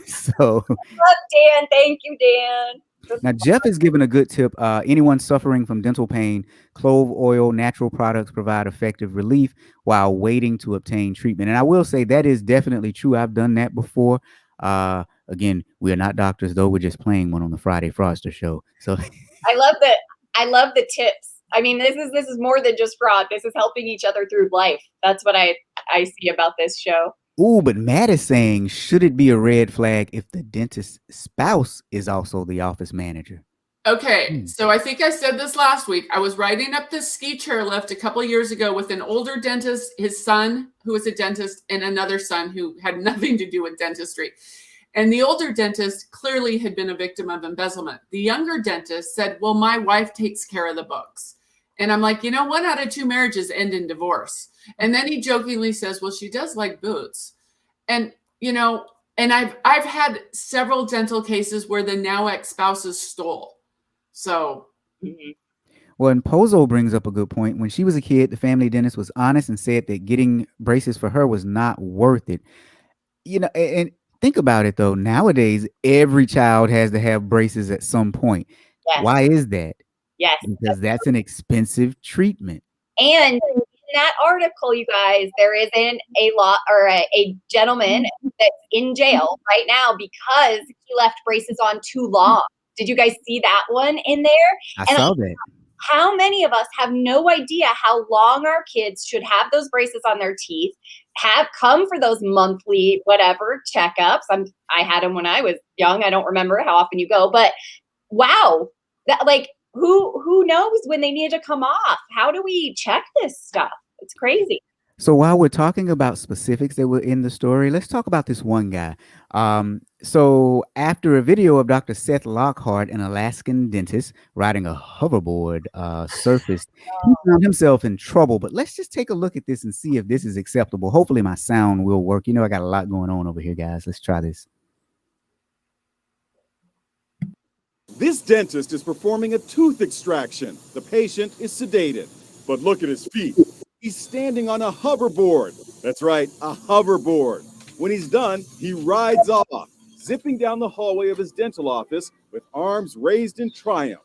So, Dan, thank you, Dan. now Jeff is giving a good tip. Anyone suffering from dental pain, clove oil, natural products provide effective relief while waiting to obtain treatment. And I will say that is definitely true. I've done that before. Again, we are not doctors, though. We're just playing one on the Friday Fraudster show. So, I love the tips. I mean, this is more than just fraud. This is helping each other through life. That's what I see about this show. ooh, but Matt is saying, should it be a red flag if the dentist's spouse is also the office manager? Okay, so I think I said this last week. I was riding up this ski chairlift a couple of years ago with an older dentist, his son, who was a dentist, and another son who had nothing to do with dentistry. And the older dentist clearly had been a victim of embezzlement. The younger dentist said, well, my wife takes care of the books. And I'm like, 1 out of 2 marriages end in divorce. And then he jokingly says, well, she does like boots. And, and I've had several dental cases where the now ex-spouses stole. So. Well, and Pozo brings up a good point. When she was a kid, the family dentist was honest and said that getting braces for her was not worth it. And think about it, though. Nowadays, every child has to have braces at some point. Yes. Why is that? Yes. Because that's an expensive treatment. And in that article, you guys, there isn't a law or a gentleman that's in jail right now because he left braces on too long. Did you guys see that one in there? I saw that. How many of us have no idea how long our kids should have those braces on their teeth, have come for those monthly whatever checkups? I had them when I was young. I don't remember how often you go, but wow, that who knows when they need to come off? How do we check this stuff? It's crazy. So while we're talking about specifics that were in the story, let's talk about this one guy. So after a video of Dr. Seth Lockhart, an Alaskan dentist, riding a hoverboard surfaced, he found himself in trouble. But let's just take a look at this and see if this is acceptable. Hopefully my sound will work. I got a lot going on over here, guys. Let's try this. This dentist is performing a tooth extraction. The patient is sedated. But look at his feet. He's standing on a hoverboard. That's right, a hoverboard. When he's done, he rides off, zipping down the hallway of his dental office with arms raised in triumph.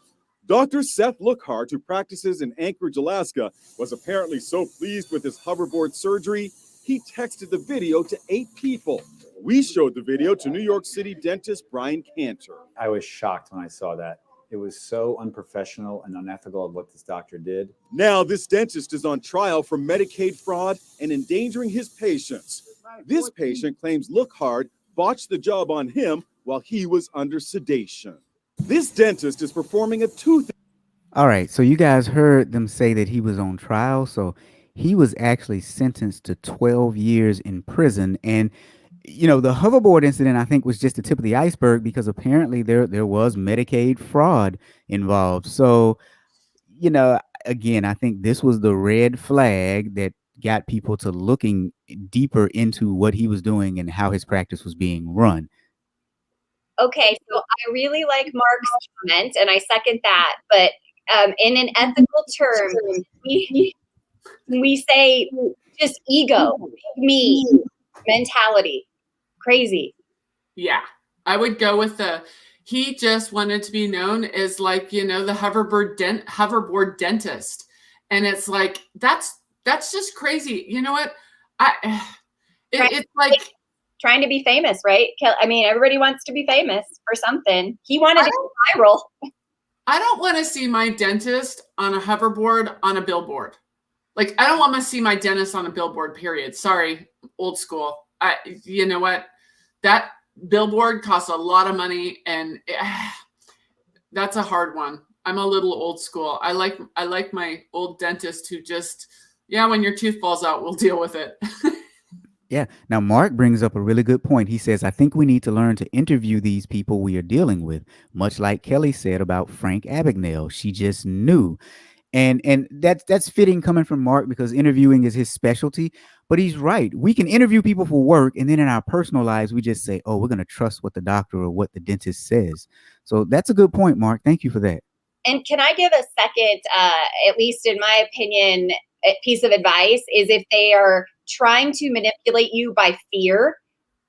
Dr. Seth Lockhart, who practices in Anchorage, Alaska, was apparently so pleased with his hoverboard surgery, he texted the video to 8 people. We showed the video to New York City dentist Brian Cantor. I was shocked when I saw that. It was so unprofessional and unethical of what this doctor did. Now this dentist is on trial for Medicaid fraud and endangering his patients. This patient claims Lockhart botched the job on him while he was under sedation. This dentist is performing a tooth. All right, so you guys heard them say that he was on trial. So he was actually sentenced to 12 years in prison. And The hoverboard incident, I think, was just the tip of the iceberg because apparently there was Medicaid fraud involved. So, you know, again, I think this was the red flag that got people to looking deeper into what he was doing and how his practice was being run. Okay, so I really like Mark's comment, and I second that. But in an ethical term, we say just ego, me mentality, crazy. Yeah, I would go with he just wanted to be known as like, the hoverboard dentist. And it's like, that's just crazy. You know what? It's like trying to be famous, right? I mean, everybody wants to be famous for something. He wanted to go viral. I don't want to see my dentist on a hoverboard on a billboard. Like, I don't want to see my dentist on a billboard, period. Sorry, old school. You know what? That billboard costs a lot of money, and that's a hard one. I'm a little old school. I like my old dentist who just, when your tooth falls out, we'll deal with it. Yeah. Now, Mark brings up a really good point. He says, I think we need to learn to interview these people we are dealing with, much like Kelly said about Frank Abagnale. She just knew. And that's fitting coming from Mark because interviewing is his specialty. But he's right. We can interview people for work, and then in our personal lives, we just say, oh, we're going to trust what the doctor or what the dentist says. So that's a good point, Mark. Thank you for that. And can I give a second, at least in my opinion, piece of advice is if they are trying to manipulate you by fear,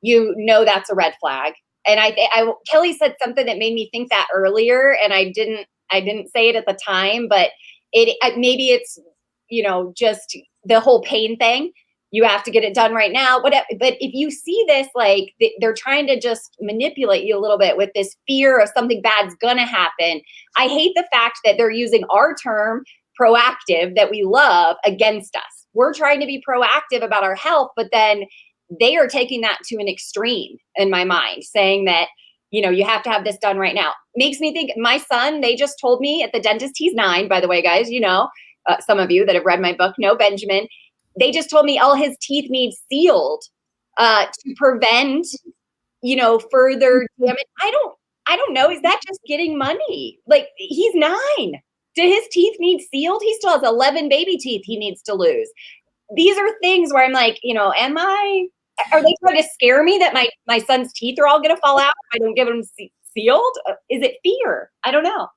that's a red flag. And Kelly said something that made me think that earlier, and I didn't say it at the time, but maybe it's, just the whole pain thing. You have to get it done right now. But if you see this, like they're trying to just manipulate you a little bit with this fear of something bad's going to happen. I hate the fact that they're using our term proactive that we love against us. We're trying to be proactive about our health, but then they are taking that to an extreme in my mind, saying that, you have to have this done right now. Makes me think my son, they just told me at the dentist, he's 9, by the way, guys, some of you that have read my book know Benjamin. They just told me all his teeth need sealed to prevent, further damage. I don't know. Is that just getting money? Like, he's 9. Do his teeth need sealed? He still has 11 baby teeth he needs to lose. These are things where I'm like, are they trying to scare me that my son's teeth are all going to fall out if I don't give them sealed? Is it fear? I don't know.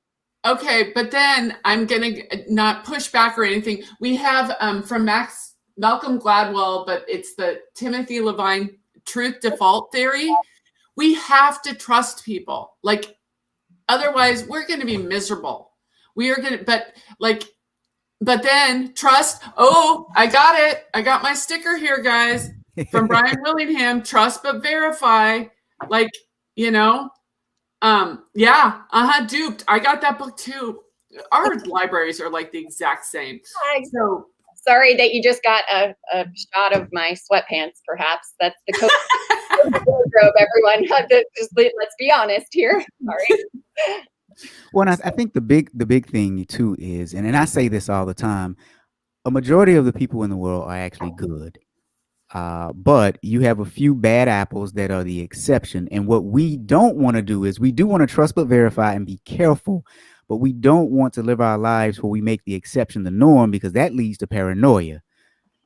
Okay, but then I'm going to not push back or anything. We have from Malcolm Gladwell, but it's the Timothy Levine truth default theory. We have to trust people. Like, otherwise we're going to be miserable. We are going to, but then trust. Oh, I got it. I got my sticker here, guys, from Brian Willingham. Trust but verify. Like, duped. I got that book too. Our libraries are like the exact same. So sorry that you just got a shot of my sweatpants. Perhaps that's the wardrobe. Everyone, let's be honest here. Sorry. Well, I think the big thing too is, and I say this all the time, a majority of the people in the world are actually good. But you have a few bad apples that are the exception. And what we don't want to do is we do want to trust but verify and be careful, but we don't want to live our lives where we make the exception the norm because that leads to paranoia.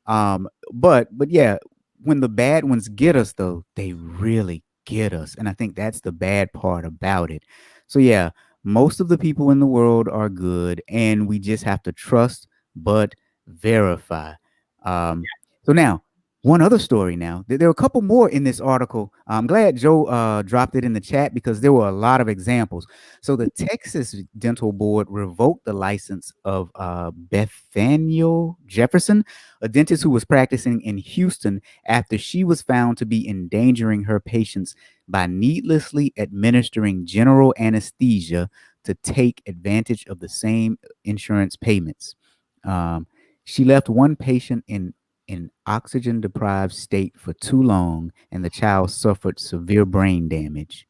But yeah, when the bad ones get us though, they really get us. And I think that's the bad part about it. So yeah, most of the people in the world are good and we just have to trust but verify. So now, one other story now. There are a couple more in this article. I'm glad Joe dropped it in the chat because there were a lot of examples. So the Texas Dental Board revoked the license of Bethaniel Jefferson, a dentist who was practicing in Houston after she was found to be endangering her patients by needlessly administering general anesthesia to take advantage of the same insurance payments. She left one patient in oxygen deprived state for too long, and the child suffered severe brain damage.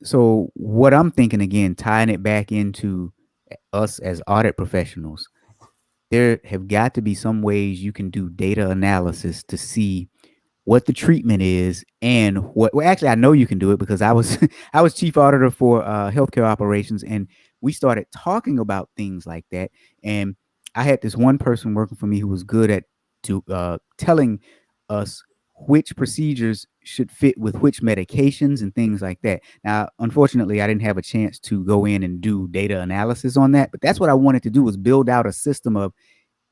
So what I'm thinking again, tying it back into us as audit professionals, there have got to be some ways you can do data analysis to see what the treatment is, and what. Well, actually, I know you can do it because I was I was chief auditor for healthcare operations, and we started talking about things like that. And I had this one person working for me who was good at telling us which procedures should fit with which medications and things like that. Now, unfortunately, I didn't have a chance to go in and do data analysis on that, but that's what I wanted to do, was build out a system of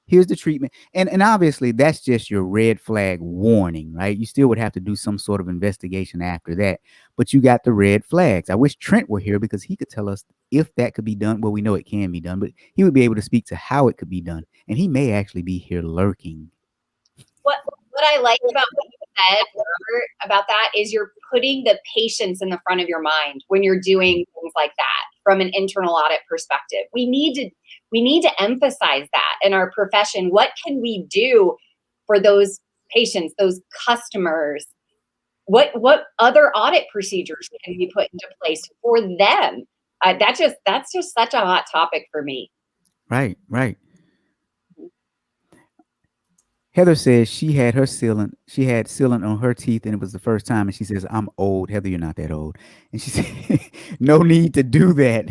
here's the treatment. And obviously that's just your red flag warning, right? You still would have to do some sort of investigation after that, but you got the red flags. I wish Trent were here because he could tell us if that could be done. Well, we know it can be done, but he would be able to speak to how it could be done. And he may actually be here lurking. What I like about what you said, Robert, about that is you're putting the patients in the front of your mind when you're doing things like that from an internal audit perspective. We need to emphasize that in our profession. What can we do for those patients, those customers? What other audit procedures can we put into place for them? That's just such a hot topic for me. Right, right. Heather says she had sealant on her teeth, and it was the first time. And she says, "I'm old." Heather, you're not that old. And she said, "No need to do that."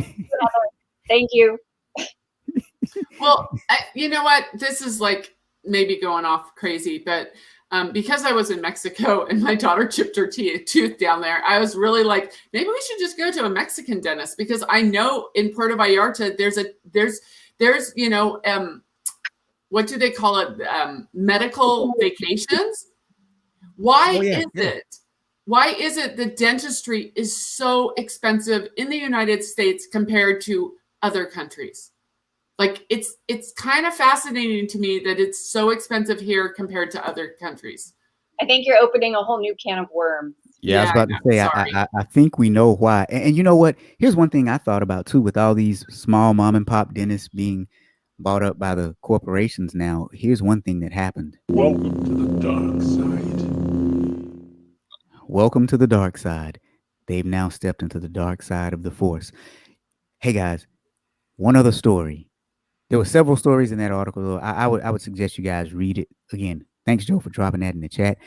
Thank you. Well, you know what? This is like maybe going off crazy, but because I was in Mexico and my daughter chipped her tooth down there, I was really like, maybe we should just go to a Mexican dentist, because I know in Puerto Vallarta there's what do they call it? Medical vacations. Why is it that dentistry is so expensive in the United States compared to other countries? Like, it's kind of fascinating to me that it's so expensive here compared to other countries. I think you're opening a whole new can of worms. Yeah, I was about to say, I think we know why. And you know what? Here's one thing I thought about too, with all these small mom and pop dentists being bought up by the corporations now. Here's one thing that happened. Welcome to the dark side. Welcome to the dark side. They've now stepped into the dark side of the force. Hey guys, one other story. There were several stories in that article. I would suggest you guys read it again. Thanks, Joe, for dropping that in the chat.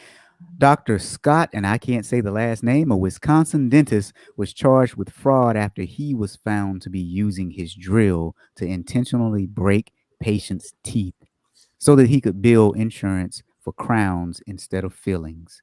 Dr. Scott, and I can't say the last name, a Wisconsin dentist, was charged with fraud after he was found to be using his drill to intentionally break patients' teeth so that he could bill insurance for crowns instead of fillings.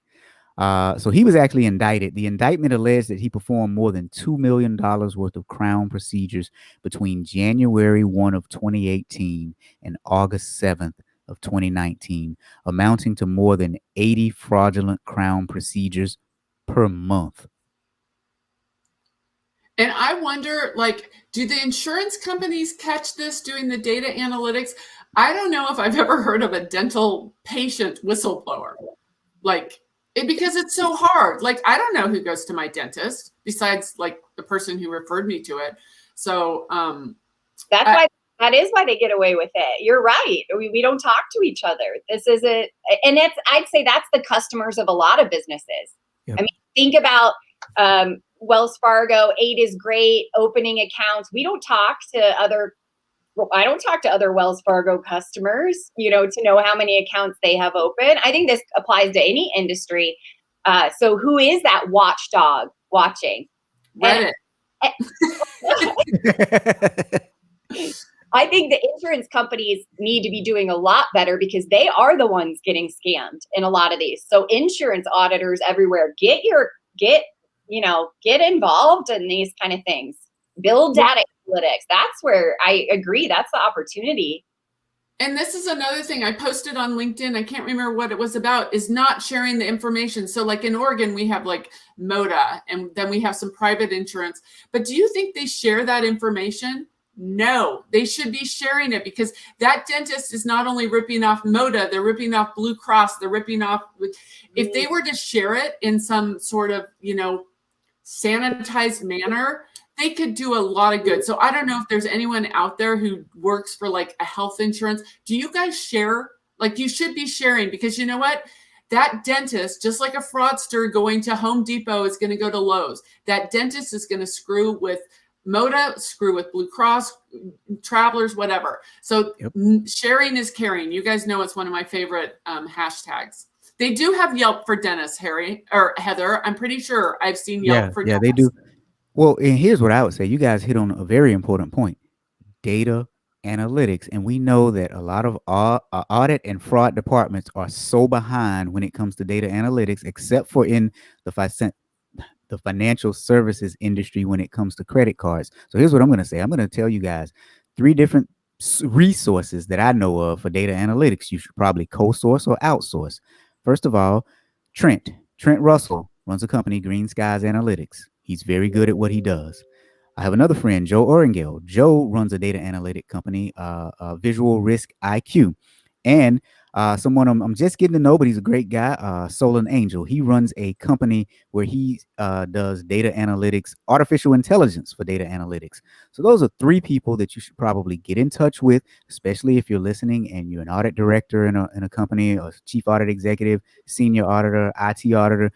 So he was actually indicted. The indictment alleged that he performed more than $2 million worth of crown procedures between January 1 of 2018 and August 7th of 2019, amounting to more than 80 fraudulent crown procedures per month. And I wonder, like, do the insurance companies catch this doing the data analytics? I don't know if I've ever heard of a dental patient whistleblower. Like, because it's so hard. Like, I don't know who goes to my dentist besides like the person who referred me to it. So that is why they get away with it. You're right. We don't talk to each other. This isn't, and I'd say that's the customers of a lot of businesses. Yep. I mean, think about Wells Fargo. 8 is great. Opening accounts. I don't talk to other Wells Fargo customers, to know how many accounts they have open. I think this applies to any industry. So who is that watchdog watching? Reddit. I think the insurance companies need to be doing a lot better because they are the ones getting scammed in a lot of these. So insurance auditors everywhere, get involved in these kind of things. Build data analytics. That's where I agree. That's the opportunity. And this is another thing I posted on LinkedIn. I can't remember what it was about, is not sharing the information. So like in Oregon, we have like MODA, and then we have some private insurance. But do you think they share that information? No, they should be sharing it, because that dentist is not only ripping off MODA, they're ripping off Blue Cross, they're ripping off. If they were to share it in some sort of, sanitized manner, they could do a lot of good. So I don't know if there's anyone out there who works for like a health insurance. Do you guys share? Like, you should be sharing, because you know what? That dentist, just like a fraudster going to Home Depot is going to go to Lowe's, that dentist is going to screw with MODA, screw with Blue Cross, Travelers, whatever. So Sharing is caring. You guys know it's one of my favorite hashtags. They do have Yelp for dentists, Harry or Heather. I'm pretty sure I've seen Yelp for Yeah, dentists. they do. Well, and here's what I would say. You guys hit on a very important point. Data analytics. And we know that a lot of audit and fraud departments are so behind when it comes to data analytics, except for in the financial services industry when it comes to credit cards. So here's what I'm going to say. I'm going to tell you guys 3 different resources that I know of for data analytics. You should probably co-source or outsource. First of all, Trent Russell runs a company, Green Skies Analytics. He's very good at what he does. I have another friend, Joe Orangel. Joe runs a data analytic company, Visual Risk IQ. And someone I'm just getting to know, but he's a great guy, Solon Angel. He runs a company where he does data analytics, artificial intelligence for data analytics. So those are 3 people that you should probably get in touch with, especially if you're listening and you're an audit director in a company, a chief audit executive, senior auditor, IT auditor.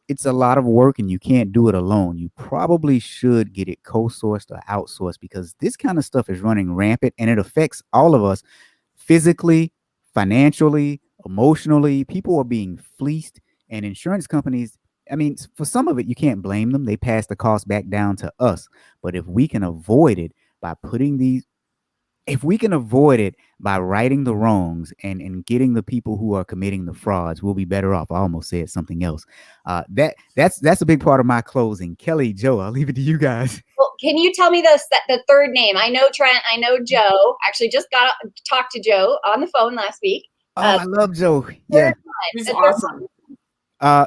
It's a lot of work and you can't do it alone. You probably should get it co-sourced or outsourced because this kind of stuff is running rampant and it affects all of us physically, financially, emotionally. People are being fleeced, and insurance companies, I mean, for some of it, you can't blame them. They pass the cost back down to us. But if we can avoid it by righting the wrongs and getting the people who are committing the frauds, we'll be better off. I almost said something else. That's a big part of my closing. Kelly, Joe, I'll leave it to you guys. Well, can you tell me the third name? I know Trent. I know Joe. Actually, just talked to Joe on the phone last week. Oh, I love Joe. Yeah. He's awesome.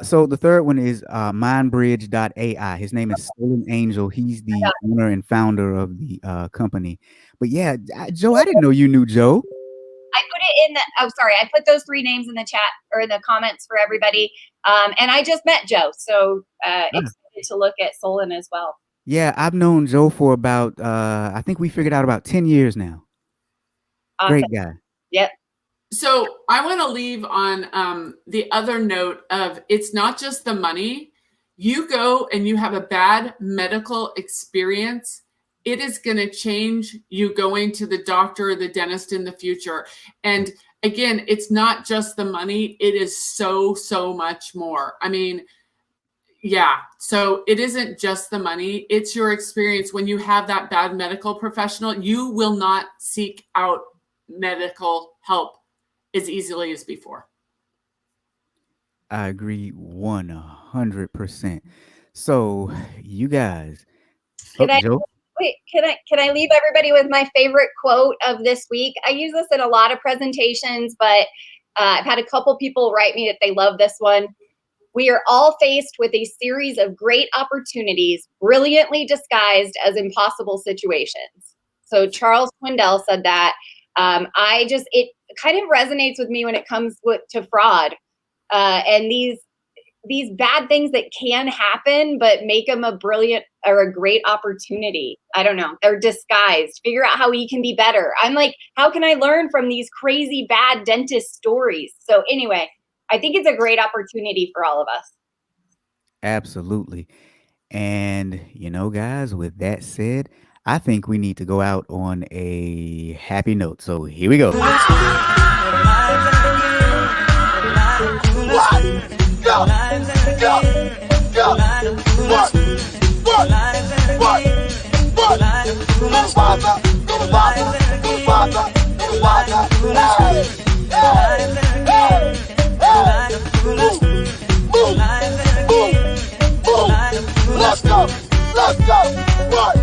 So the third one is mindbridge.ai. His name is Solon Angel. He's the owner and founder of the company. But yeah, Joe, I didn't know you knew Joe. I put it in I put those 3 names in the chat or the comments for everybody. And I just met Joe. So excited to look at Solon as well. Yeah, I've known Joe for about, I think we figured out about 10 years now. Awesome. Great guy. Yep. So I want to leave on the other note of it's not just the money. You go and you have a bad medical experience, it is going to change you going to the doctor or the dentist in the future. And again, it's not just the money. It is so much more. I mean, yeah. So it isn't just the money. It's your experience. When you have that bad medical professional, you will not seek out medical help as easily as before. I agree 100%. So you guys, Joe? Wait, can I leave everybody with my favorite quote of this week? I use this in a lot of presentations, but I've had a couple people write me that they love this one. We are all faced with a series of great opportunities, brilliantly disguised as impossible situations. So Charles Swindoll said that. It kind of resonates with me when it comes to fraud and these bad things that can happen, but make them a brilliant or a great opportunity. I don't know. They're disguised. Figure out how we can be better. I'm like, how can I learn from these crazy bad dentist stories? So anyway, I think it's a great opportunity for all of us. Absolutely. And, guys, with that said, I think we need to go out on a happy note. So here we go. What? Go. What? Let's go. What?